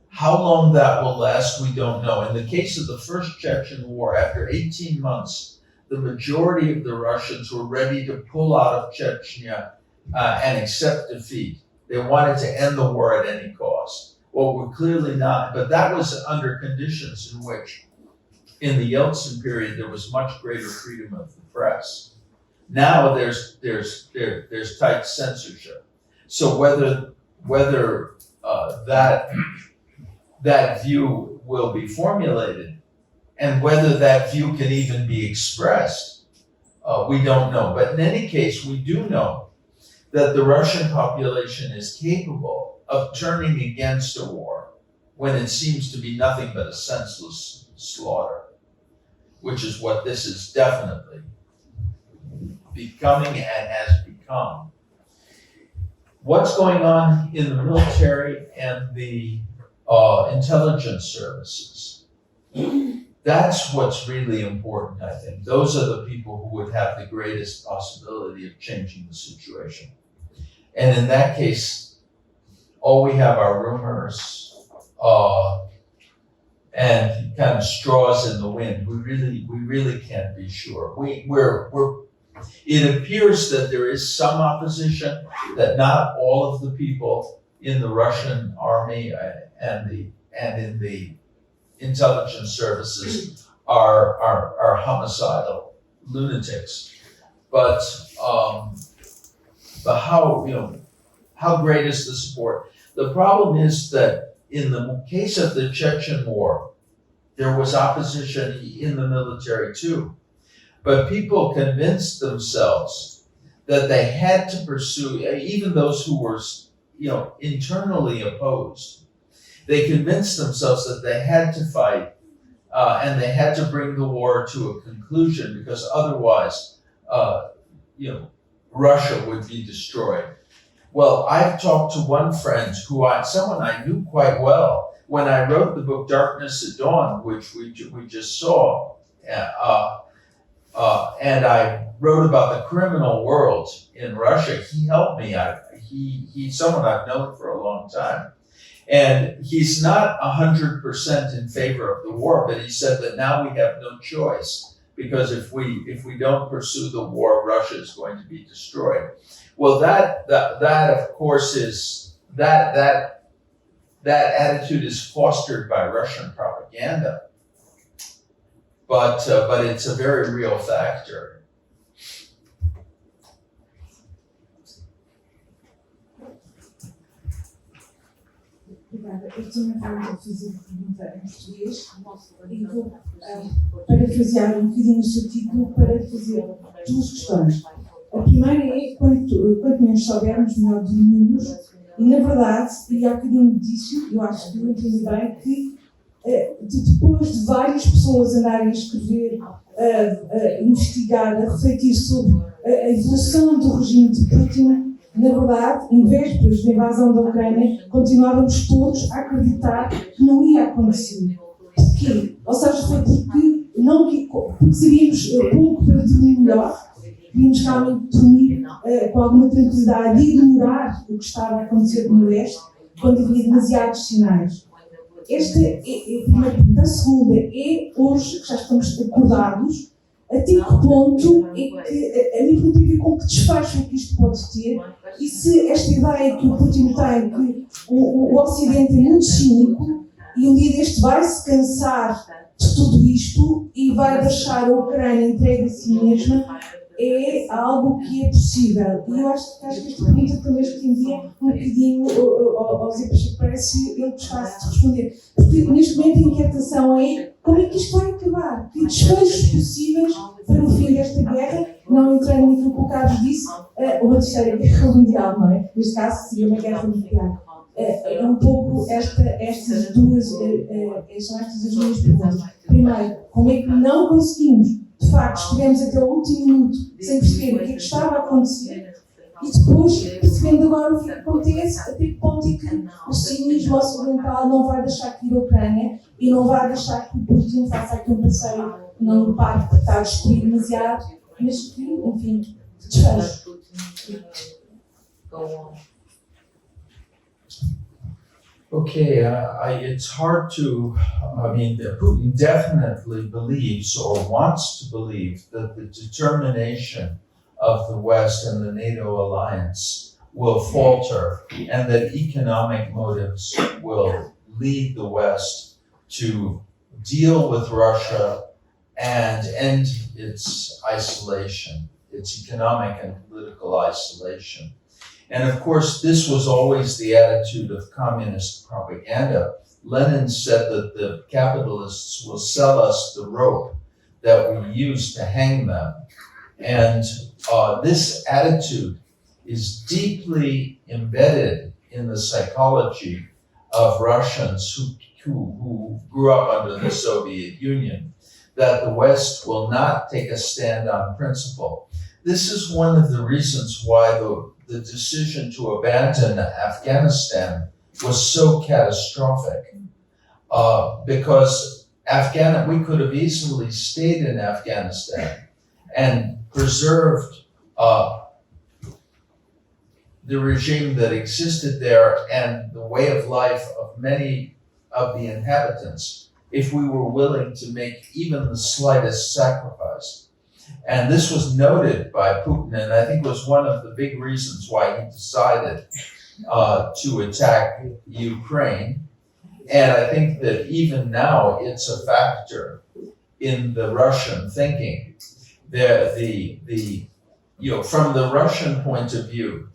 How long that will last, we don't know. In the case of the first Chechen War, after 18 months, the majority of the Russians were ready to pull out of Chechnya and accept defeat. They wanted to end the war at any cost. Well, we're clearly not, but that was under conditions in which, in the Yeltsin period, there was much greater freedom of the press. Now there's tight censorship. So whether that view will be formulated and whether that view can even be expressed, we don't know. But in any case, we do know that the Russian population is capable of turning against a war when it seems to be nothing but a senseless slaughter, which is what this is definitely becoming and has become. What's going on in the military and the intelligence services? That's what's really important, I think. Those are the people who would have the greatest possibility of changing the situation. And in that case, all we have are rumors and kind of straws in the wind. We really can't be sure. It appears that there is some opposition, that not all of the people in the Russian army and in the intelligence services are homicidal lunatics. But how great is the support? The problem is that in the case of the Chechen War, there was opposition in the military too. But people convinced themselves that they had to pursue, even those who were, internally opposed, they convinced themselves that they had to fight and they had to bring the war to a conclusion because otherwise, Russia would be destroyed. Well, I've talked to one friend someone I knew quite well when I wrote the book Darkness at Dawn, which we just saw. And I wrote about the criminal world in Russia. He helped me. He's someone I've known for a long time. And he's not 100% in favor of the war, but he said that now we have no choice because if we don't pursue the war, Russia is going to be destroyed. Well, that of course is that attitude is fostered by Russian propaganda. But it's a very real factor. Obrigada. Eu também vou fazer uma pergunta em português e vou parafrasear um bocadinho o seu título para fazer duas questões. A primeira é quanto menos soubermos, melhor dormimos. E na verdade, e há bocadinho disse, eu acho que eu entendi bem que depois de várias pessoas andarem a escrever, a investigar, a refletir sobre a evolução do regime de Putin, na verdade, em vésperas da invasão da Ucrânia, continuávamos todos a acreditar que não ia acontecer. Porquê? Ou seja, foi porque seríamos pouco para dormir melhor, queríamos realmente dormir com alguma tranquilidade e ignorar o que estava a acontecer no leste, quando havia demasiados sinais. Esta é a primeira pergunta. A segunda é, hoje, que já estamos acordados, até que ponto é que a minha pergunta tem a ver com que desfecho é que isto pode ter e se esta ideia que o Putin tem, que o Ocidente é muito cínico e um dia deste vai se cansar de tudo isto e vai deixar a Ucrânia entregue a si mesma, é algo que é possível. E eu acho que esta pergunta talvez pretendia um bocadinho ao Zé Pacheco, parece ele que fácil de responder. Porque neste momento a inquietação é como é que isto vai acabar? Que desfechos possíveis para o fim desta guerra, não entrando naquilo que o Carlos disse, uma terceira guerra mundial, não é? Neste caso seria uma guerra nuclear. É um pouco estas duas, são estas as minhas perguntas. Primeiro, como é que não conseguimos, de facto, estivemos até o último minuto sem perceber o que é que estava a acontecer e depois, percebendo agora o que acontece, até que ponto é que o cinismo ocidental não vai deixar que ir a Ucrânia e não vai deixar que o Putin faça aqui um passeio não no parque que está a destruir demasiado, mas que, enfim, desfecho. Okay, it's hard to, Putin definitely believes or wants to believe that the determination of the West and the NATO alliance will falter and that economic motives will lead the West to deal with Russia and end its isolation, its economic and political isolation. And of course, this was always the attitude of communist propaganda. Lenin said that the capitalists will sell us the rope that we use to hang them. And this attitude is deeply embedded in the psychology of Russians who grew up under the Soviet Union, that the West will not take a stand on principle. This is one of the reasons why the decision to abandon Afghanistan was so catastrophic, because we could have easily stayed in Afghanistan and preserved the regime that existed there and the way of life of many of the inhabitants if we were willing to make even the slightest sacrifice. And this was noted by Putin, and I think was one of the big reasons why he decided to attack Ukraine. And I think that even now it's a factor in the Russian thinking. From the Russian point of view,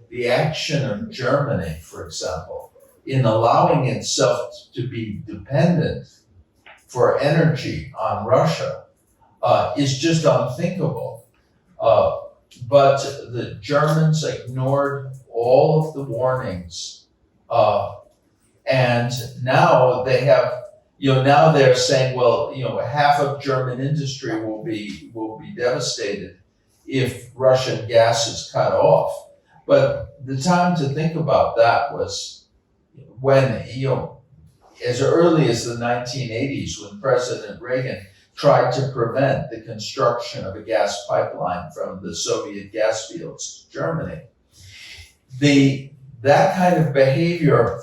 the action of Germany, for example, in allowing itself to be dependent for energy on Russia, is just unthinkable. But the Germans ignored all of the warnings, and now they have, now they're saying, well, half of German industry will be devastated if Russian gas is cut off. But the time to think about that was when, as early as the 1980s, when President Reagan tried to prevent the construction of a gas pipeline from the Soviet gas fields to Germany. That kind of behavior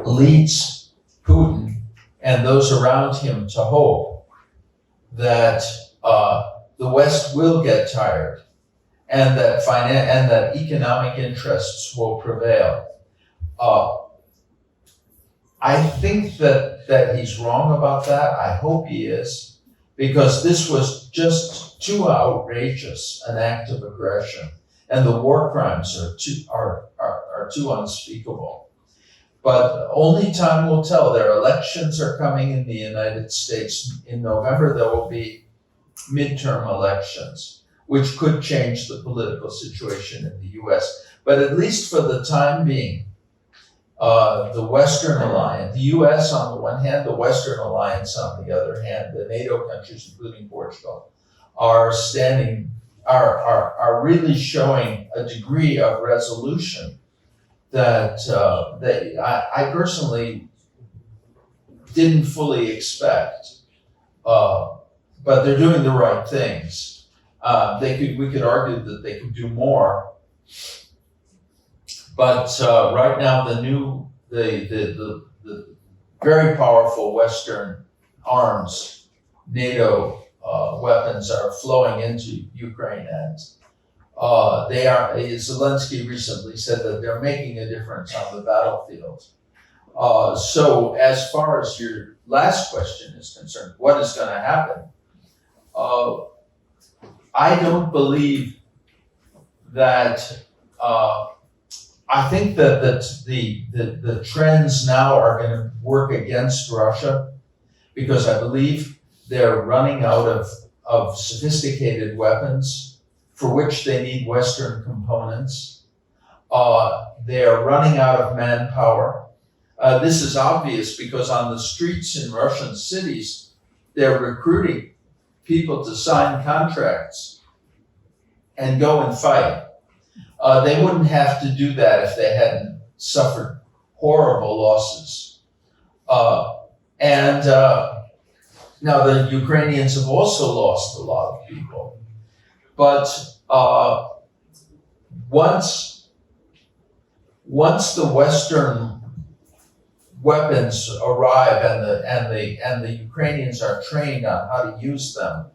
leads Putin and those around him to hope that the West will get tired and that economic interests will prevail. I think that he's wrong about that. I hope he is, because this was just too outrageous an act of aggression, and the war crimes are too unspeakable. But only time will tell. Their elections are coming in the United States. In November, there will be midterm elections, which could change the political situation in the US. But at least for the time being, the Western Alliance, the US on the one hand, the Western Alliance on the other hand, the NATO countries, including Portugal, are really showing a degree of resolution that I personally didn't fully expect. But they're doing the right things. We could argue that they could do more. But right now, the very powerful Western arms, NATO weapons, are flowing into Ukraine, and Zelensky recently said that they're making a difference on the battlefield. So, as far as your last question is concerned, what is going to happen? I don't believe that. I think that the trends now are going to work against Russia, because I believe they're running out of sophisticated weapons for which they need Western components. They're running out of manpower. This is obvious because on the streets in Russian cities, they're recruiting people to sign contracts and go and fight. They wouldn't have to do that if they hadn't suffered horrible losses. Now the Ukrainians have also lost a lot of people. But once the Western weapons arrive and the Ukrainians are trained on how to use them,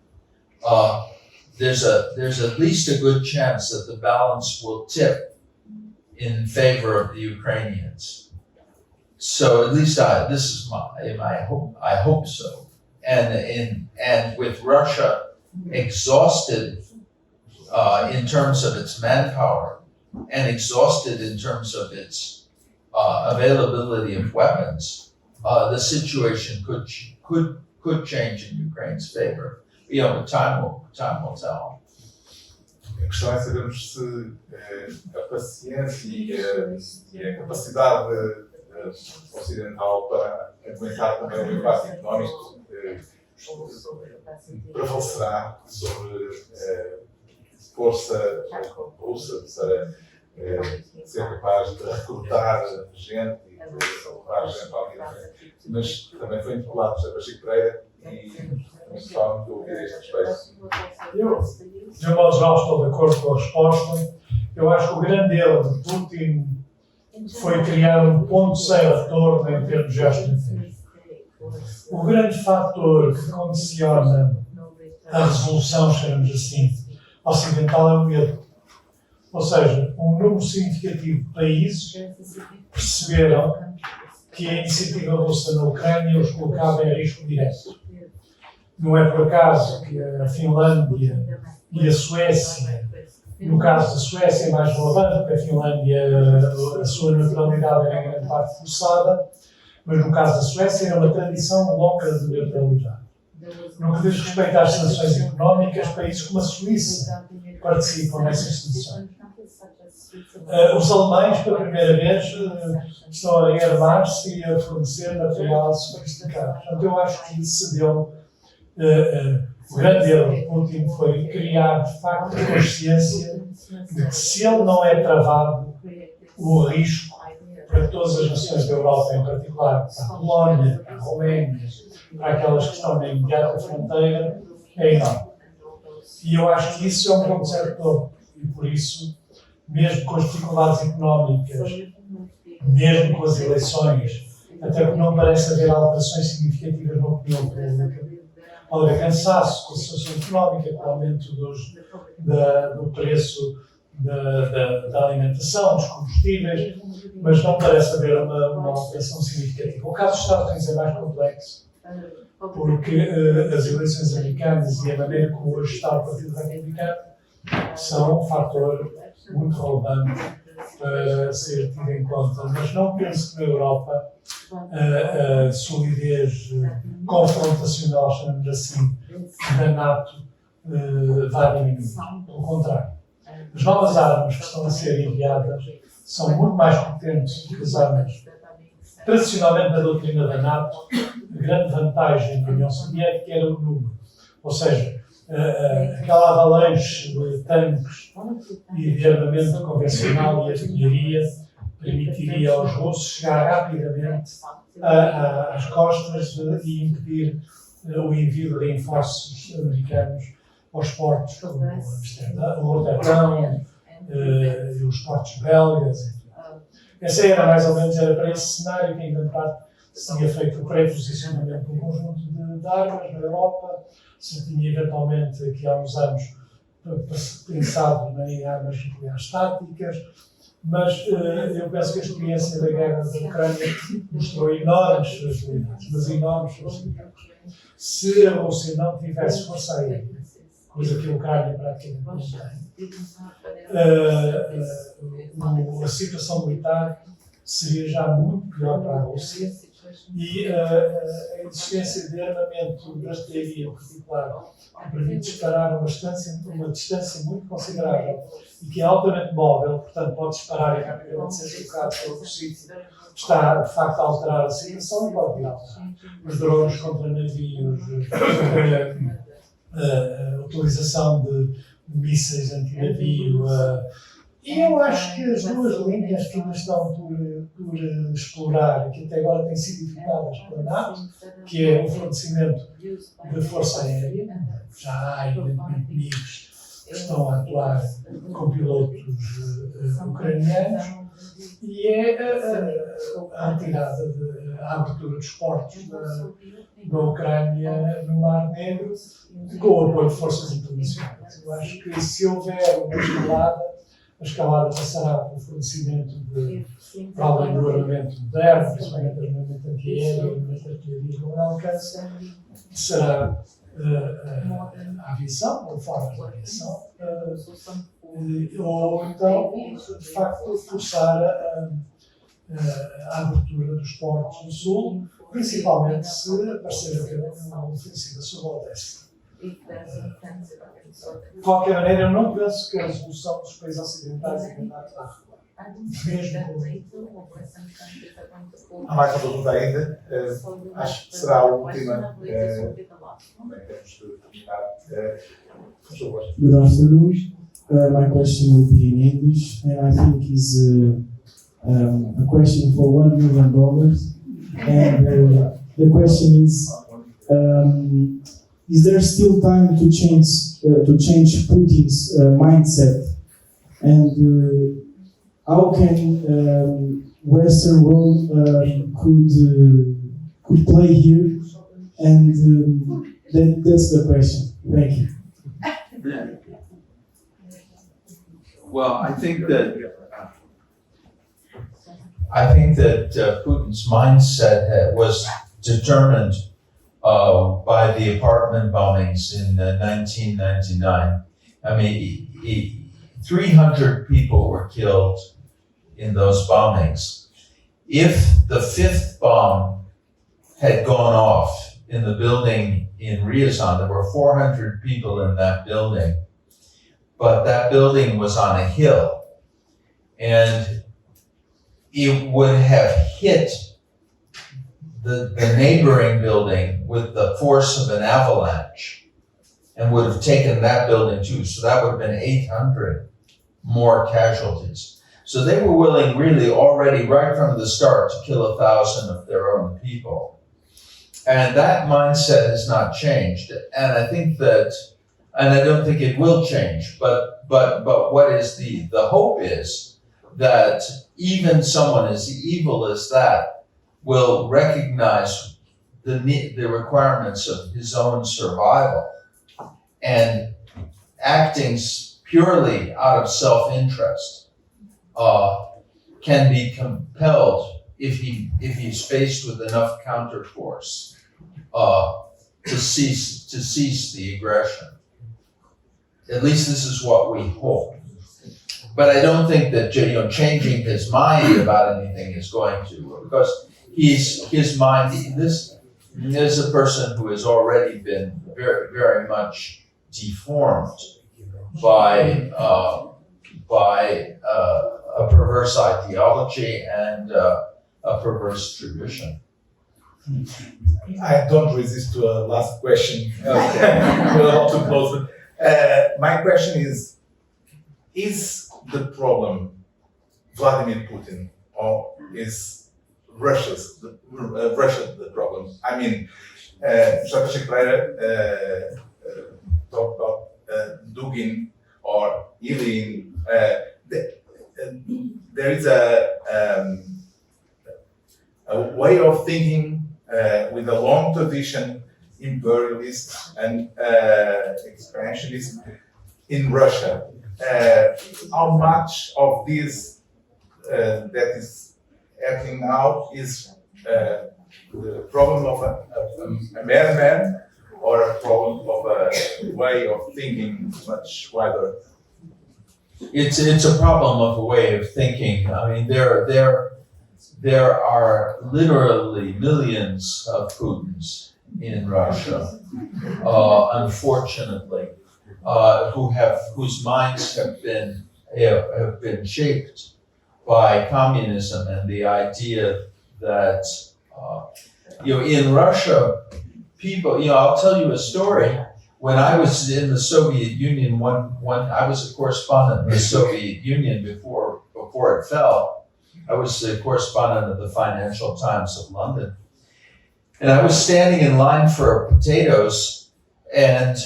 there's at least a good chance that the balance will tip in favor of the Ukrainians. So at least this is my hope. I hope so. And with Russia exhausted in terms of its manpower and exhausted in terms of its availability of weapons, the situation could change in Ukraine's favor. But time will tell. A questão é sabermos se a paciência e a capacidade ocidental para aguentar também o impacto económico prevalecerá sobre a força russa para ser capaz de recrutar gente e de levar gente ao nível. Mas também foi intitulado José Pacheco Pereira e não se fala muito ouvir a este respeito. De um modo geral, estou de acordo com a resposta. Eu acho que o grande erro de Putin foi criar um ponto sem retorno em termos geoestratégicos. O grande fator que condiciona a resolução, chamamos assim, ocidental é o medo. Ou seja, um número significativo de países perceberam que a iniciativa russa na Ucrânia os colocava em risco direto. Não é por acaso que a Finlândia e a Suécia, no caso da Suécia é mais relevante, porque a Finlândia, a sua neutralidade era em grande parte forçada, mas no caso da Suécia era uma tradição longa de neutralidade. No que diz respeito às sanções económicas, países como a Suíça participam nessas sanções. Os alemães, pela primeira vez, estão a rearmar-se e a fornecer material sofisticado. Portanto, eu acho que se deu. O grande erro de Putin foi criar, de facto, a consciência de que se ele não é travado, o risco para todas as nações da Europa, em particular para a Polónia, para a Roménia, para aquelas que estão na imediata fronteira, é enorme. E eu acho que isso é um ponto certo. E por isso, mesmo com as dificuldades económicas, mesmo com as eleições, até porque não parece haver alterações significativas na opinião pública, pode haver cansaço com a situação económica, com o aumento do preço da alimentação, dos combustíveis, mas não parece haver uma alteração significativa. O caso dos Estados Unidos é mais complexo, porque as eleições americanas e a maneira como hoje está o Partido Republicano são um fator muito relevante para ser tido em conta. Mas não penso que na Europa a solidez confrontacional, chamamos assim, da NATO vai diminuir. Pelo contrário. As novas armas que estão a ser enviadas são muito mais potentes do que as armas. Tradicionalmente, na doutrina da NATO, a grande vantagem da União Soviética era o número. Ou seja, aquela avalanche de tanques e de armamento convencional e artilharia permitiria aos russos chegar rapidamente às costas e impedir o envio de reforços americanos aos portos como o Roterdão e os portos belgas. Essa era mais ou menos para esse cenário que, em grande parte, se tinha feito o pré-posicionamento de um conjunto de armas na Europa, se tinha eventualmente, aqui há uns anos, pensado em armas nucleares táticas, mas eu penso que a experiência da guerra da Ucrânia mostrou enormes fragilidades, mas enormes fragilidades. Se a Rússia não tivesse força aérea, coisa que a Ucrânia praticamente não tem, a situação militar seria já muito pior para a Rússia e a existência de armamento de artilharia em particular que permite disparar uma distância muito considerável e que é altamente móvel, portanto pode disparar e rapidamente ser trocado para outro sítio, está de facto a alterar a situação e pode alterar. Os drones contra navios, a utilização de mísseis antinavio. E eu acho que as duas linhas que ainda estão por explorar, que até agora têm sido evitadas pela NATO, que é o fornecimento de força aérea, já há evidentemente inimigos que estão a atuar com pilotos ucranianos e a retirada, a abertura dos portos da Ucrânia no Mar Negro com o apoio de forças internacionais. Eu acho que se houver uma escalada, a escalada passará pelo fornecimento para além do armamento moderno, principalmente armamento antiaéreo, armamento de artilharia com alcance, será a aviação, ou formas de aviação, ou então, de facto, forçar a abertura dos portos do Sul, principalmente se aparecer uma ofensiva sobre a Odessa. De qualquer maneira, eu não penso que a resolução dos países ocidentais ainda está a regular. Mesmo Há mais uma pergunta ainda. Acho que será a última. Também temos de terminar. Por favor. Good afternoon. My question will be in English, and I think is a question for $1 million. And the question is there still time to change Putin's mindset? And how can Western world could play here? And that's the question. Thank you. Well, I think that Putin's mindset was determined by the apartment bombings in 1999. I mean, 300 people were killed in those bombings. If the fifth bomb had gone off in the building in Ryazan, there were 400 people in that building, but that building was on a hill, and it would have hit the neighboring building with the force of an avalanche and would have taken that building too. So that would have been 800 more casualties. So they were willing really already right from the start to kill 1,000 of their own people. And that mindset has not changed. And I think that, and I don't think it will change, but what is the hope is that even someone as evil as that will recognize the requirements of his own survival, and acting purely out of self-interest can be compelled if he's faced with enough counterforce to cease the aggression. At least this is what we hope. But I don't think that changing his mind about anything is going to, because his mind. This is a person who has already been very, very much deformed by a perverse ideology and a perverse tradition. I don't resist to a last question. We'll have to close it. My question is the problem Vladimir Putin, or is Russia the problem? I mean, José Pereira talked about Dugin or Ilyin. There is a way of thinking with a long tradition, imperialist and expansionist in Russia. How much of this that is happening now is the problem of a madman, or a problem of a way of thinking much wider? It's a problem of a way of thinking. I mean, there are literally millions of Putins in Russia, unfortunately, whose minds have been shaped by communism and the idea that in Russia, people. I'll tell you a story. When I was in the Soviet Union, I was a correspondent in the Soviet Union before it fell. I was the correspondent of the Financial Times of London. And I was standing in line for potatoes And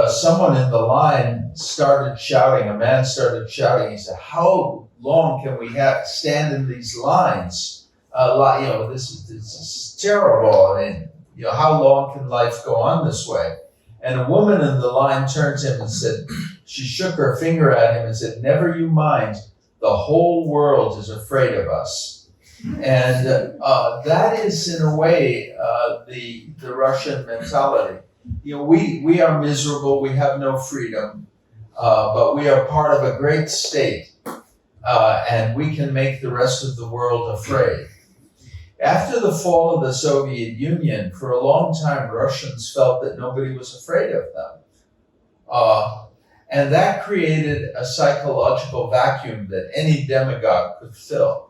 someone in the line started shouting, a man started shouting, he said, how long can we stand in these lines? This is terrible. I mean, how long can life go on this way? And a woman in the line turned to him and said, she shook her finger at him and said, never you mind, the whole world is afraid of us. And that is, in a way, the Russian mentality. We are miserable, we have no freedom, but we are part of a great state, and we can make the rest of the world afraid. After the fall of the Soviet Union, for a long time, Russians felt that nobody was afraid of them. And that created a psychological vacuum that any demagogue could fill.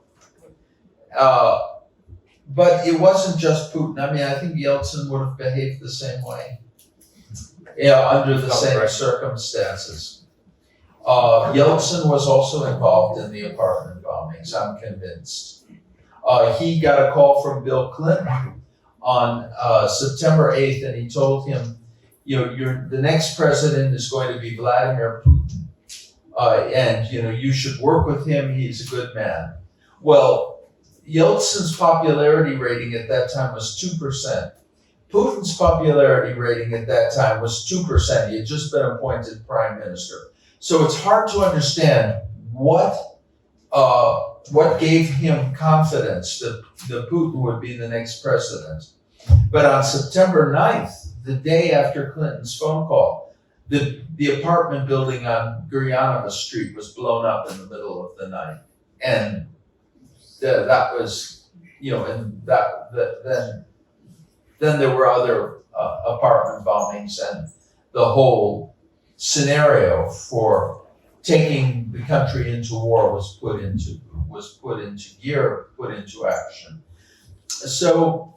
But it wasn't just Putin. I mean, I think Yeltsin would have behaved the same way, under the same circumstances. Yeltsin was also involved in the apartment bombings, I'm convinced. He got a call from Bill Clinton on September 8th, and he told him, the next president is going to be Vladimir Putin, and you should work with him. He's a good man. Well, Yeltsin's popularity rating at that time was 2%. Putin's popularity rating at that time was 2%. He had just been appointed prime minister. So it's hard to understand what gave him confidence that Putin would be the next president. But on September 9th, the day after Clinton's phone call, the apartment building on Guryanova Street was blown up in the middle of the night. And that was, and then there were other apartment bombings, and the whole scenario for taking the country into war was put into gear, put into action. So,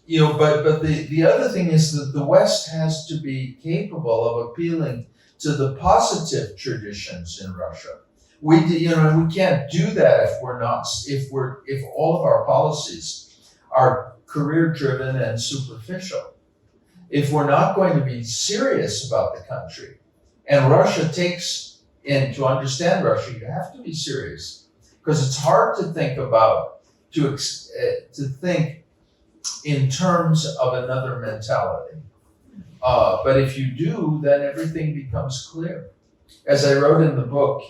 but the other thing is that the West has to be capable of appealing to the positive traditions in Russia. We can't do that if all of our policies are career-driven and superficial. If we're not going to be serious about the country, and Russia takes, and to understand Russia, you have to be serious, because it's hard to think to think in terms of another mentality. But if you do, then everything becomes clear. As I wrote in the book,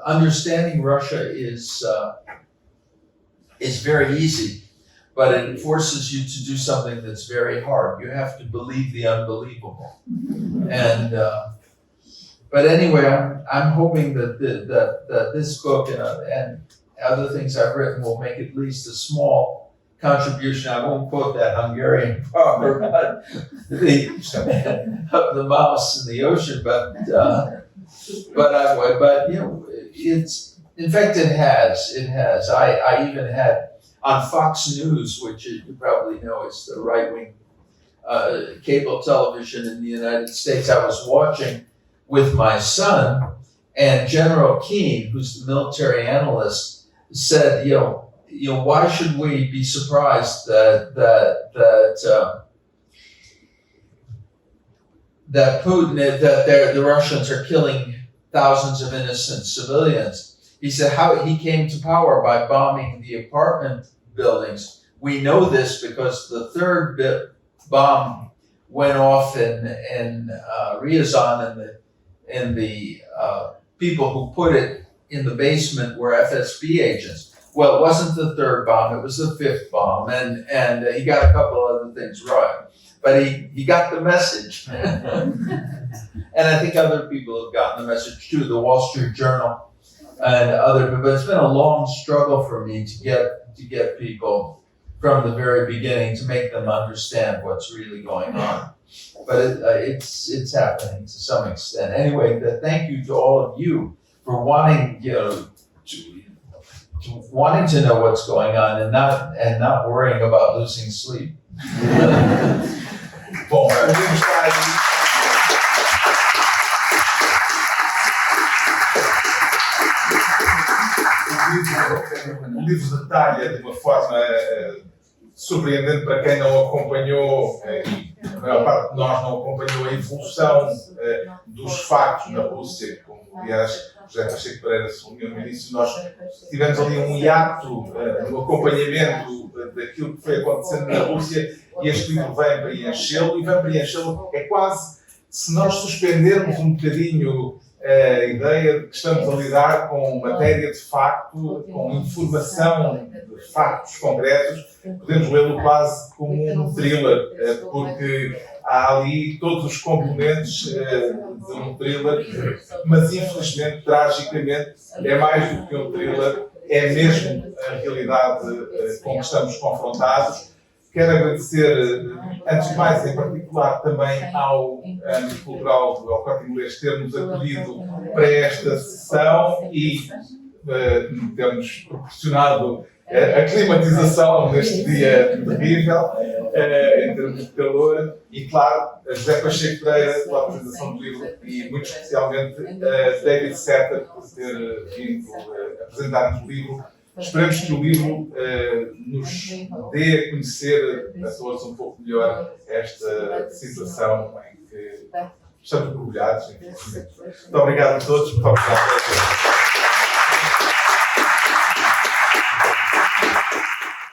understanding Russia is very easy, but it forces you to do something that's very hard. You have to believe the unbelievable. And but anyway, I'm hoping that this book and other things I've written will make at least a small contribution. I won't quote that Hungarian proverb about the mouse in the ocean, but it's, in fact, it has. I even had on Fox News, which you probably know is the right-wing cable television in the United States. I was watching with my son, and General Keane, who's the military analyst, said, why should we be surprised that Putin, the Russians are killing thousands of innocent civilians? He said how he came to power by bombing the apartment buildings. We know this because the third bomb went off in Ryazan, and the people who put it in the basement were FSB agents. Well, it wasn't the third bomb, it was the fifth bomb, and he got a couple other things right. But he got the message. And I think other people have gotten the message too, the Wall Street Journal and other, but it's been a long struggle for me to get people from the very beginning to make them understand what's really going on. But it's happening to some extent. Anyway, thank you to all of you for wanting, wanting to know what's going on and not worrying about losing sleep. Bom, o livro detalha de uma forma surpreendente para quem não acompanhou, e a maior parte de nós não acompanhou a evolução dos factos na Rússia, como aliás José Pacheco Pereira sublinhou no início. Nós tivemos ali um hiato no acompanhamento daquilo que foi acontecendo na Rússia, e este livro vem preenchê-lo, e vem preenchê-lo, é quase, se nós suspendermos um bocadinho a ideia de que estamos a lidar com matéria de facto, com informação de factos concretos, podemos lê-lo quase como um thriller, porque há ali todos os componentes de um thriller, mas infelizmente, tragicamente, é mais do que um thriller, é mesmo a realidade com que estamos confrontados. Quero agradecer, antes de mais, em particular, também ao Âmbito Cultural, ao Corte Inglés, ter-nos acolhido para esta sessão e ter-nos proporcionado a climatização neste dia terrível, em termos de calor, e, claro, a José Pacheco Pereira pela apresentação do livro, e muito especialmente a David Setter por ter vindo apresentar-nos o livro. Esperamos que o livro nos dê a conhecer a todos um pouco melhor esta situação em que estamos mergulhados. Muito obrigado a todos. Muito obrigado.